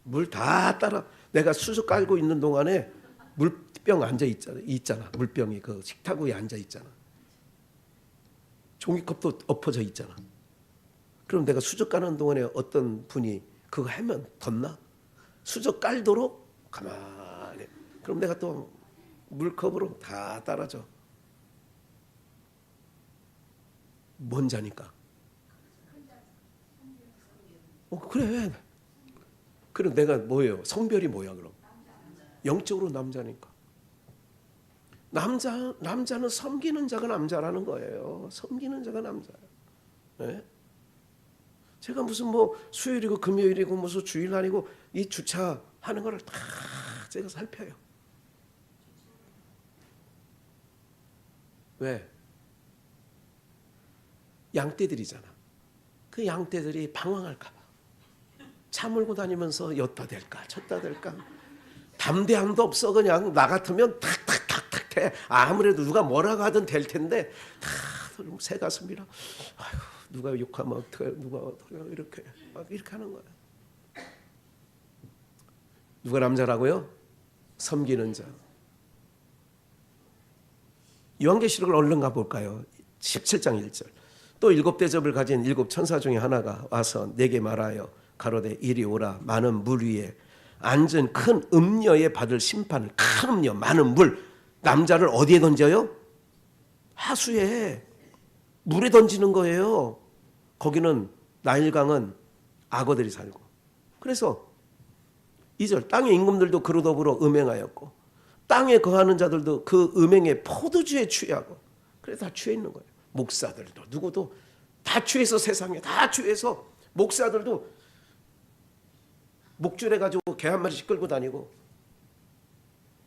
물 다 따라. 내가 수저 깔고 있는 동안에 물병 앉아 있잖아. 물병이 그 식탁 위에 앉아 있잖아. 종이컵도 엎어져 있잖아. 그럼 내가 수저 까는 동안에 어떤 분이 그거 하면 덧나? 수저 깔도록 가만히. 그럼 내가 또 물컵으로 다 따라줘. 뭔 자니까? 그래. 그럼 내가 뭐예요? 성별이 뭐야 그럼? 영적으로 남자니까. 남자는 섬기는 자가 남자라는 거예요. 섬기는 자가 남자예요. 네? 제가 무슨 뭐 수요일이고 금요일이고 무슨 주일날이고 이 주차하는 거를 다 제가 살펴요. 왜? 양떼들이잖아. 그 양떼들이 방황할까 봐. 차 몰고 다니면서 였다 댈까 쳤다 댈까 담대함도 없어. 그냥 나 같으면 탁탁탁탁 대. 아무래도 누가 뭐라고 하든 될 텐데 새 가슴이라 아휴 누가 욕하면 어떡해 누가 어떡해 이렇게 하는 거야. 누가 남자라고요? 섬기는 자. 요한계시록을 얼른 가볼까요? 17장 1절. 또 7대접을 가진 7 천사 중에 하나가 와서 내게 말하여 가로되 이리 오라. 많은 물 위에 앉은 큰 음녀에 받을 심판을. 큰 음녀 많은 물. 남자를 어디에 던져요? 하수에. 물에 던지는 거예요. 거기는 나일강은 악어들이 살고. 그래서 2절 땅의 임금들도 그로 더불어 음행하였고 땅에 거하는 자들도 그 음행의 포도주에 취하고, 그래 다 취해 있는 거예요. 목사들도 누구도 다 취해서, 세상에 다 취해서, 목사들도 목줄해 가지고 개 한 마리씩 끌고 다니고,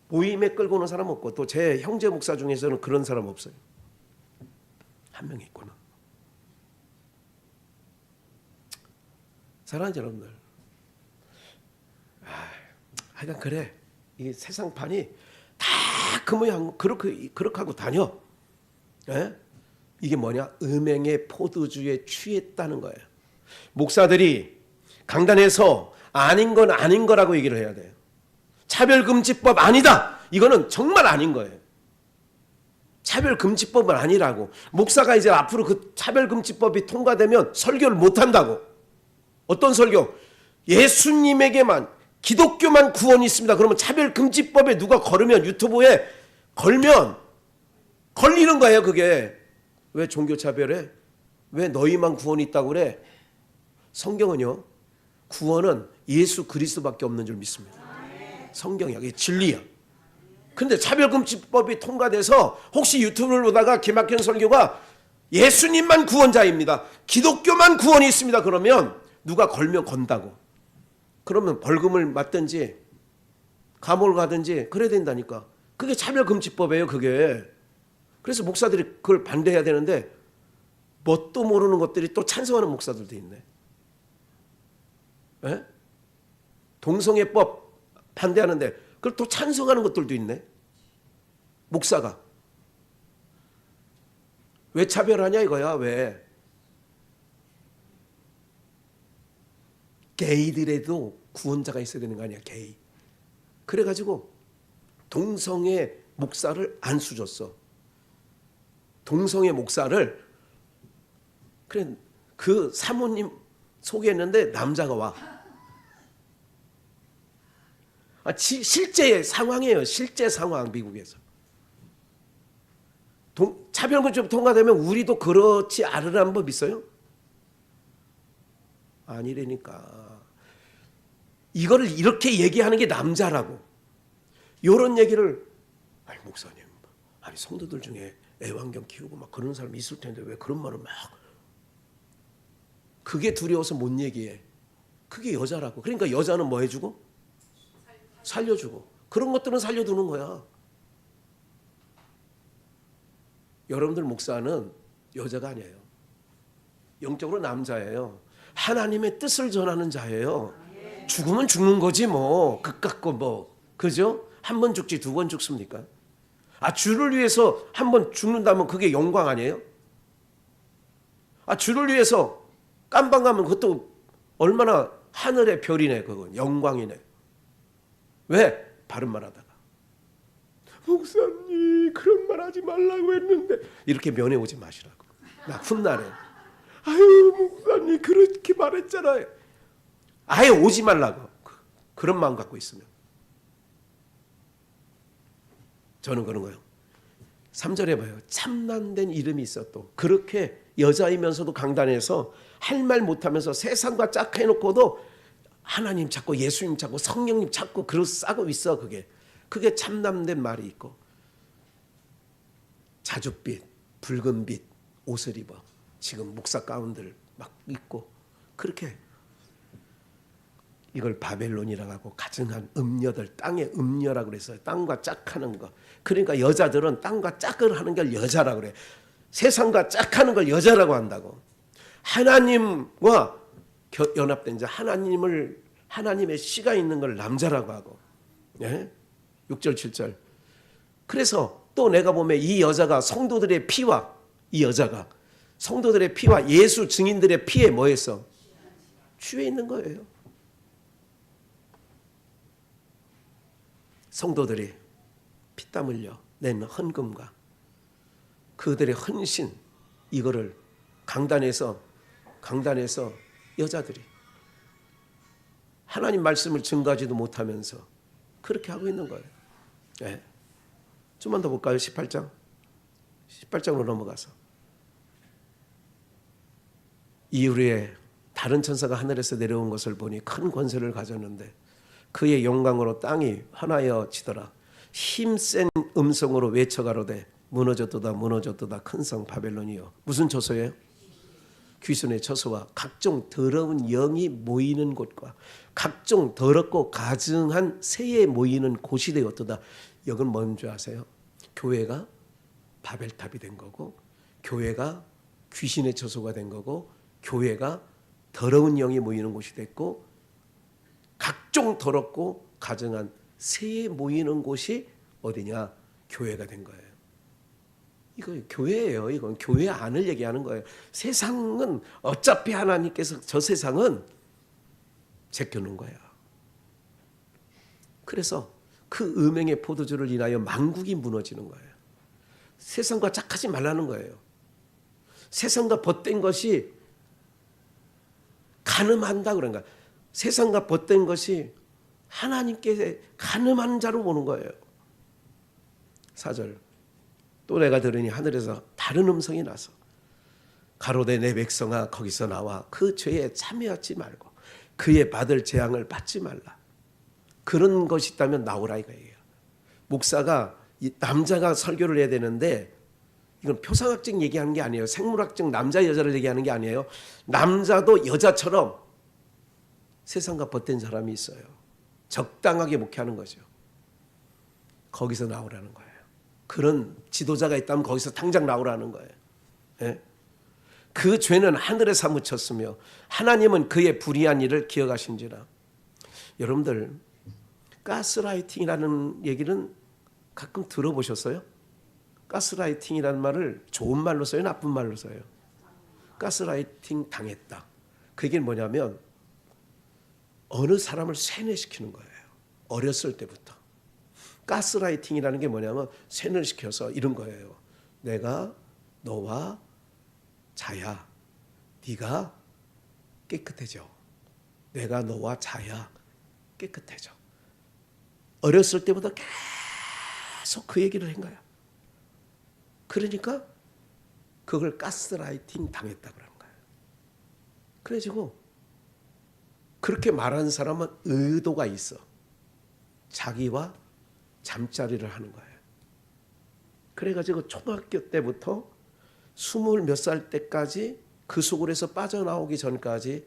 모임에 끌고 오는 사람 없고, 또 제 형제 목사 중에서는 그런 사람 없어요. 한 명 있구나. 사랑하는 여러분들, 하여간 그래, 이 세상판이 다 그 모양 그렇게 하고 다녀. 예? 이게 뭐냐? 음행의 포도주에 취했다는 거예요. 목사들이 강단에서 아닌 건 아닌 거라고 얘기를 해야 돼요. 차별금지법 아니다, 이거는 정말 아닌 거예요. 차별금지법은 아니라고. 목사가 이제 앞으로 그 차별금지법이 통과되면 설교를 못한다고. 어떤 설교? 예수님에게만, 기독교만 구원이 있습니다. 그러면 차별금지법에 누가 걸으면, 유튜브에 걸면 걸리는 거예요. 그게 왜 종교차별해? 왜 너희만 구원이 있다고 그래? 성경은요, 구원은 예수 그리스도밖에 없는 줄 믿습니다. 성경이야, 이게 진리야. 근데 차별금지법이 통과돼서 혹시 유튜브를 보다가 기막힌 설교가 예수님만 구원자입니다, 기독교만 구원이 있습니다, 그러면 누가 걸면 건다고. 그러면 벌금을 맞든지 감옥을 가든지 그래야 된다니까. 그게 차별금지법이에요, 그게. 그래서 목사들이 그걸 반대해야 되는데, 뭣도 모르는 것들이 또 찬성하는 목사들도 있네. 에? 동성애법 반대하는데 그걸 또 찬성하는 것들도 있네. 목사가 왜 차별하냐 이거야. 왜? 게이들에도 구원자가 있어야 되는 거 아니야, 게이. 그래가지고 동성애 목사를 안 수줬어. 동성애 목사를, 그래, 그 사모님 소개했는데 남자가 와. 실제 상황이에요. 실제 상황. 미국에서 차별금지법 통과되면 우리도 그렇지 않으라는 법 있어요? 아니라니까. 이거를 이렇게 얘기하는 게 남자라고. 이런 얘기를, 아니 목사님, 아니 성도들 중에 애완견 키우고 막 그런 사람이 있을 텐데 왜 그런 말을 막. 그게 두려워서 못 얘기해. 그게 여자라고. 그러니까 여자는 뭐 해주고? 살려주고. 그런 것들은 살려두는 거야. 여러분들 목사는 여자가 아니에요. 영적으로 남자예요. 하나님의 뜻을 전하는 자예요. 죽으면 죽는 거지 뭐. 그깟 뭐. 그죠? 한 번 죽지 두 번 죽습니까? 주를 위해서 한 번 죽는다면 그게 영광 아니에요? 주를 위해서 깜방 가면 그것도 얼마나 하늘의 별이네. 그건 영광이네. 왜? 바른 말 하다가 목사님 그런 말 하지 말라고 했는데, 이렇게 면회 오지 마시라고. 나 훗날에 아유 목사님 그렇게 말했잖아요. 아예 오지 말라고. 그런 마음 갖고 있으면. 저는 그런 거예요. 3절에 봐요. 참난된 이름이 있어. 또 그렇게 여자이면서도 강단에서 할 말 못하면서 세상과 짝해놓고도 하나님 찾고 예수님 찾고 성령님 찾고 그러 싸고 있어. 그게 참남된 말이 있고, 자줏빛 붉은빛 옷을 입어 지금 목사 가운들 막 입고, 그렇게 이걸 바벨론이라고 하고, 가증한 음녀들, 땅의 음녀라고 그랬어요. 땅과 짝하는 거. 그러니까 여자들은 땅과 짝을 하는 걸 여자라고 그래. 세상과 짝하는 걸 여자라고 한다고. 하나님과 연합된 자, 하나님의 씨가 있는 걸 남자라고 하고. 예? 6절 7절. 그래서 또 내가 보면 이 여자가 성도들의 피와, 이 여자가 성도들의 피와 예수 증인들의 피에 뭐 했어? 취해 있는 거예요. 성도들이 피땀 흘려 낸 헌금과 그들의 헌신, 이거를 강단에서 여자들이 하나님 말씀을 증거하지도 못하면서 그렇게 하고 있는 거예요. 네. 좀만 더 볼까요? 18장으로 넘어가서. 이후에 다른 천사가 하늘에서 내려온 것을 보니 큰 권세를 가졌는데 그의 영광으로 땅이 환하여지더라. 힘센 음성으로 외쳐가로되 무너졌도다 무너졌도다 큰 성 바벨론이여. 무슨 처소예요? 귀신의 처소와 각종 더러운 영이 모이는 곳과 각종 더럽고 가증한 새에 모이는 곳이 되었도다. 여긴 뭔지 아세요? 교회가 바벨탑이 된 거고, 교회가 귀신의 처소가 된 거고, 교회가 더러운 영이 모이는 곳이 됐고, 각종 더럽고 가증한 새에 모이는 곳이 어디냐? 교회가 된 거예요. 이거 교회예요. 이건 교회 안을 얘기하는 거예요. 세상은 어차피 하나님께서 저 세상은 제껴놓은 거예요. 그래서 그 음행의 포도주를 인하여 만국이 무너지는 거예요. 세상과 짝하지 말라는 거예요. 세상과 벗된 것이 간음한다 그런 거야. 세상과 벗된 것이 하나님께 간음한 자로 보는 거예요. 4절. 또 내가 들으니 하늘에서 다른 음성이 나서 가로되 내 백성아 거기서 나와 그 죄에 참여하지 말고 그의 받을 재앙을 받지 말라. 그런 것이 있다면 나오라 이거예요. 목사가 남자가 설교를 해야 되는데 이건 표상학적 얘기하는 게 아니에요. 생물학적 남자 여자를 얘기하는 게 아니에요. 남자도 여자처럼 세상과 벗된 사람이 있어요. 적당하게 목회하는 거죠. 거기서 나오라는 거예요. 그런 지도자가 있다면 거기서 당장 나오라는 거예요. 예? 그 죄는 하늘에 사무쳤으며 하나님은 그의 불의한 일을 기억하신지라. 여러분들 가스라이팅이라는 얘기는 가끔 들어보셨어요? 가스라이팅이라는 말을 좋은 말로 써요? 나쁜 말로 써요? 가스라이팅 당했다. 그 얘기는 뭐냐면 어느 사람을 세뇌시키는 거예요. 어렸을 때부터. 가스라이팅이라는 게 뭐냐면 세뇌를 시켜서 이런 거예요. 내가 너와 자야 네가 깨끗해져. 내가 너와 자야 깨끗해져. 어렸을 때부터 계속 그 얘기를 한 거야. 그러니까 그걸 가스라이팅 당했다 그러는 거예요. 그래가지고 그렇게 말하는 사람은 의도가 있어. 자기와 잠자리를 하는 거예요. 그래가지고 초등학교 때부터 20몇 살 때까지 그 속으로서 빠져나오기 전까지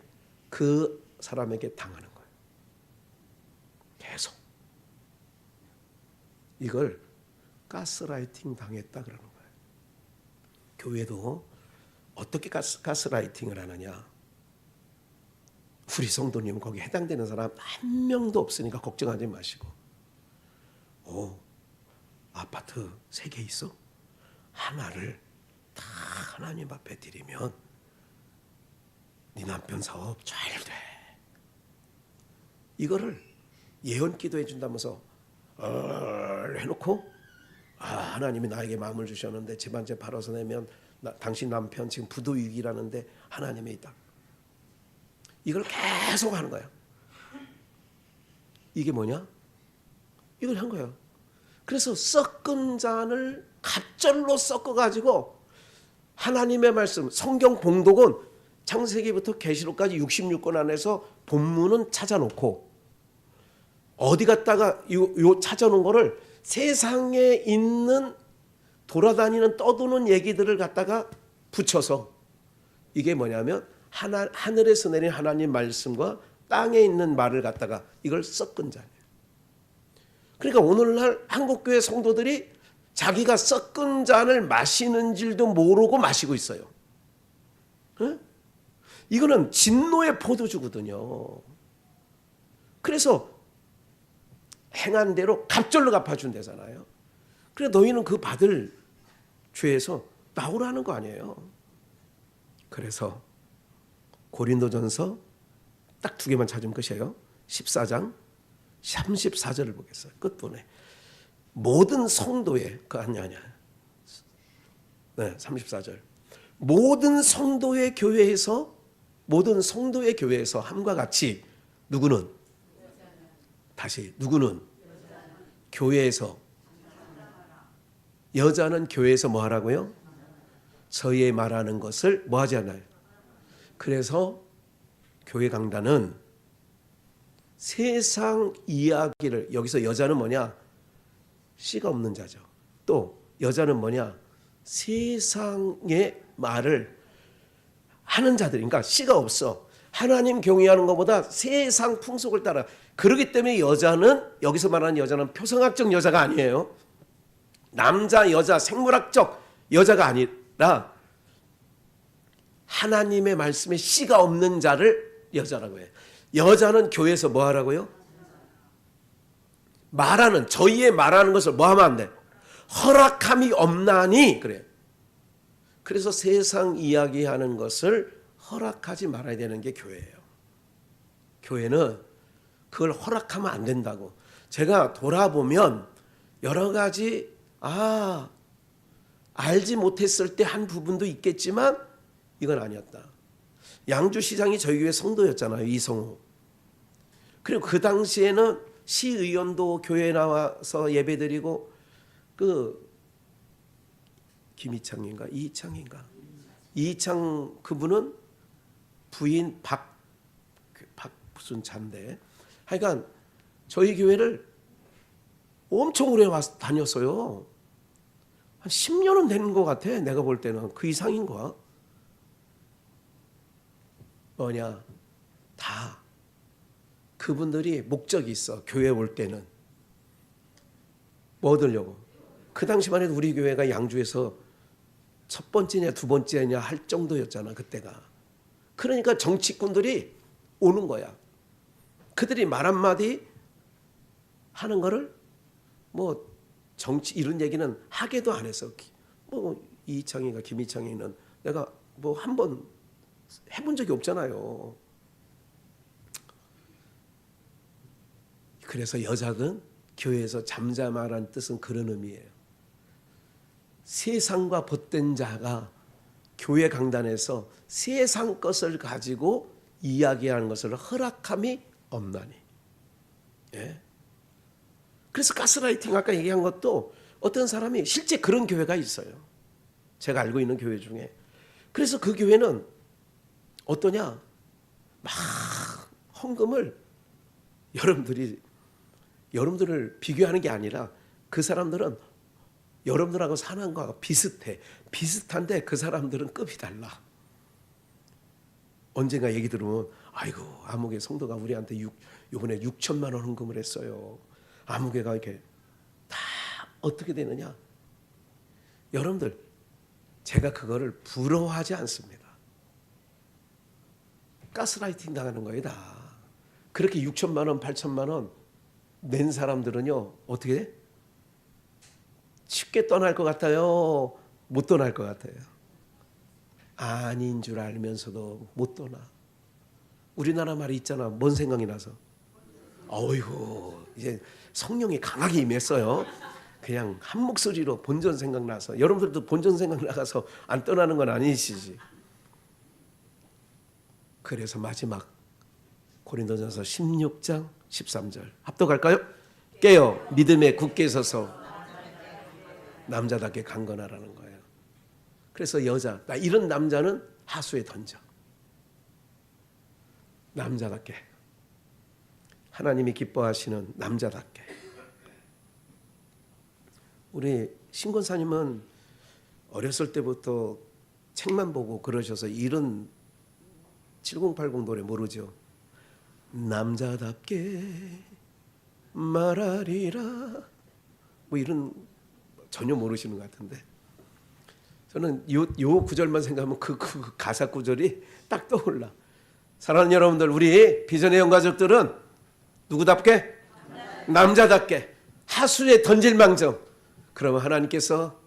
그 사람에게 당하는 거예요. 계속. 이걸 가스라이팅 당했다 그러는 거예요. 교회도 어떻게 가스라이팅을 하느냐. 우리 성도님은 거기에 해당되는 사람 한 명도 없으니까 걱정하지 마시고. 아파트 3개 있어? 하나를 다 하나님 앞에 드리면 네 남편 사업 잘 돼. 이거를 예언 기도해 준다면서 해놓고 하나님이 나에게 마음을 주셨는데 집 한 채 팔아서 내면 당신 남편 지금 부도 위기라는데 하나님이 있다. 이걸 계속 하는 거야. 이게 뭐냐? 이걸 한 거예요. 그래서 섞은 잔을 갑절로 섞어가지고 하나님의 말씀, 성경 봉독은 창세기부터 계시록까지 66권 안에서 본문은 찾아놓고 어디 갔다가 요 찾아놓은 거를 세상에 있는 돌아다니는 떠도는 얘기들을 갖다가 붙여서 이게 뭐냐면 하늘에서 내린 하나님 말씀과 땅에 있는 말을 갖다가 이걸 섞은 잔이에요. 그러니까 오늘날 한국교회 성도들이 자기가 섞은 잔을 마시는 줄도 모르고 마시고 있어요. 네? 이거는 진노의 포도주거든요. 그래서 행한 대로 갑절로 갚아준대잖아요. 그래 너희는 그 받을 죄에서 나오라는 거 아니에요. 그래서 고린도전서 딱 2개만 찾으면 끝이에요. 14장 34절을 보겠어요. 끝부분에 모든 성도의 아니야. 네, 34절. 모든 성도의 교회에서 함과 같이 누구는 다시 누구는 교회에서 여자는 교회에서 뭐 하라고요? 저희의 말하는 것을 뭐 하지 않아요? 그래서 교회 강단은 세상 이야기를 여기서 여자는 뭐냐? 씨가 없는 자죠. 또 여자는 뭐냐? 세상의 말을 하는 자들, 그러니까 씨가 없어. 하나님 경외하는 것보다 세상 풍속을 따라. 그렇기 때문에 여자는, 여기서 말하는 여자는 표성학적 여자가 아니에요. 남자, 여자, 생물학적 여자가 아니라 하나님의 말씀에 씨가 없는 자를 여자라고 해요. 여자는 교회에서 뭐 하라고요? 말하는, 저희의 말하는 것을 뭐 하면 안 돼? 허락함이 없나니 그래요. 그래서 세상 이야기하는 것을 허락하지 말아야 되는 게 교회예요. 교회는 그걸 허락하면 안 된다고. 제가 돌아보면 여러 가지 알지 못했을 때 한 부분도 있겠지만 이건 아니었다. 양주시장이 저희 교회 성도였잖아요. 이성우. 그리고 그 당시에는 시의원도 교회에 나와서 예배드리고, 그 김희창인가 이희창 그분은 부인 박 무슨 잔데, 하여간 저희 교회를 엄청 오래 다녔어요. 한 10년은 되는 것 같아. 내가 볼 때는 그 이상인 거야. 뭐냐, 다 그분들이 목적이 있어. 교회 올 때는 뭐 얻으려고. 그 당시만 해도 우리 교회가 양주에서 첫 번째냐 두 번째냐 할 정도였잖아, 그때가. 그러니까 정치꾼들이 오는 거야. 그들이 말 한마디 하는 거를 뭐 정치 이런 얘기는 하게도 안 했어. 뭐 이희창이가 김희창이는 내가 뭐 한 번 해본 적이 없잖아요. 그래서 여작은 교회에서 잠잠하라는 뜻은 그런 의미예요. 세상과 벗된 자가 교회 강단에서 세상 것을 가지고 이야기하는 것을 허락함이 없나니. 예? 그래서 가스라이팅 아까 얘기한 것도 어떤 사람이 실제 그런 교회가 있어요. 제가 알고 있는 교회 중에. 그래서 그 교회는 어떠냐? 막 헌금을 여러분들을 비교하는 게 아니라 그 사람들은 여러분들하고 사는 거하고 비슷한데 그 사람들은 급이 달라. 언젠가 얘기 들으면 아이고 아무개 성도가 우리한테 이번에 6천만 원 헌금을 했어요. 아무개가 이렇게 다 어떻게 되느냐? 여러분들 제가 그거를 부러워하지 않습니다. 가스라이팅 당하는 거예요 다. 그렇게 6천만 원 8천만 원 낸 사람들은요 어떻게 돼? 쉽게 떠날 것 같아요? 못 떠날 것 같아요? 아닌 줄 알면서도 못 떠나. 우리나라 말이 있잖아. 뭔 생각이 나서? 어이구 이제 성령이 강하게 임했어요. 그냥 한 목소리로 본전 생각나서. 여러분들도 본전 생각나서 안 떠나는 건 아니시지. 그래서 마지막 고린도전서 16장 13절 합독할까요? 깨어 믿음에 굳게 서서 남자답게 강건하라는 거예요. 그래서 여자, 이런 남자는 하수에 던져. 남자답게. 하나님이 기뻐하시는 남자답게. 우리 신권사님은 어렸을 때부터 책만 보고 그러셔서 이런 7080 노래 모르죠? 남자답게 말하리라 뭐 이런 전혀 모르시는 것 같은데 저는 요 구절만 생각하면 그 가사 구절이 딱 떠올라. 사랑하는 여러분들, 우리 비전의 영가족들은 누구답게? 남자답게 하수에 던질망정. 그러면 하나님께서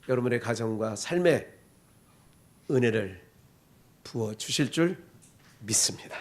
여러분의 가정과 삶에 은혜를 부어주실 줄 믿습니다.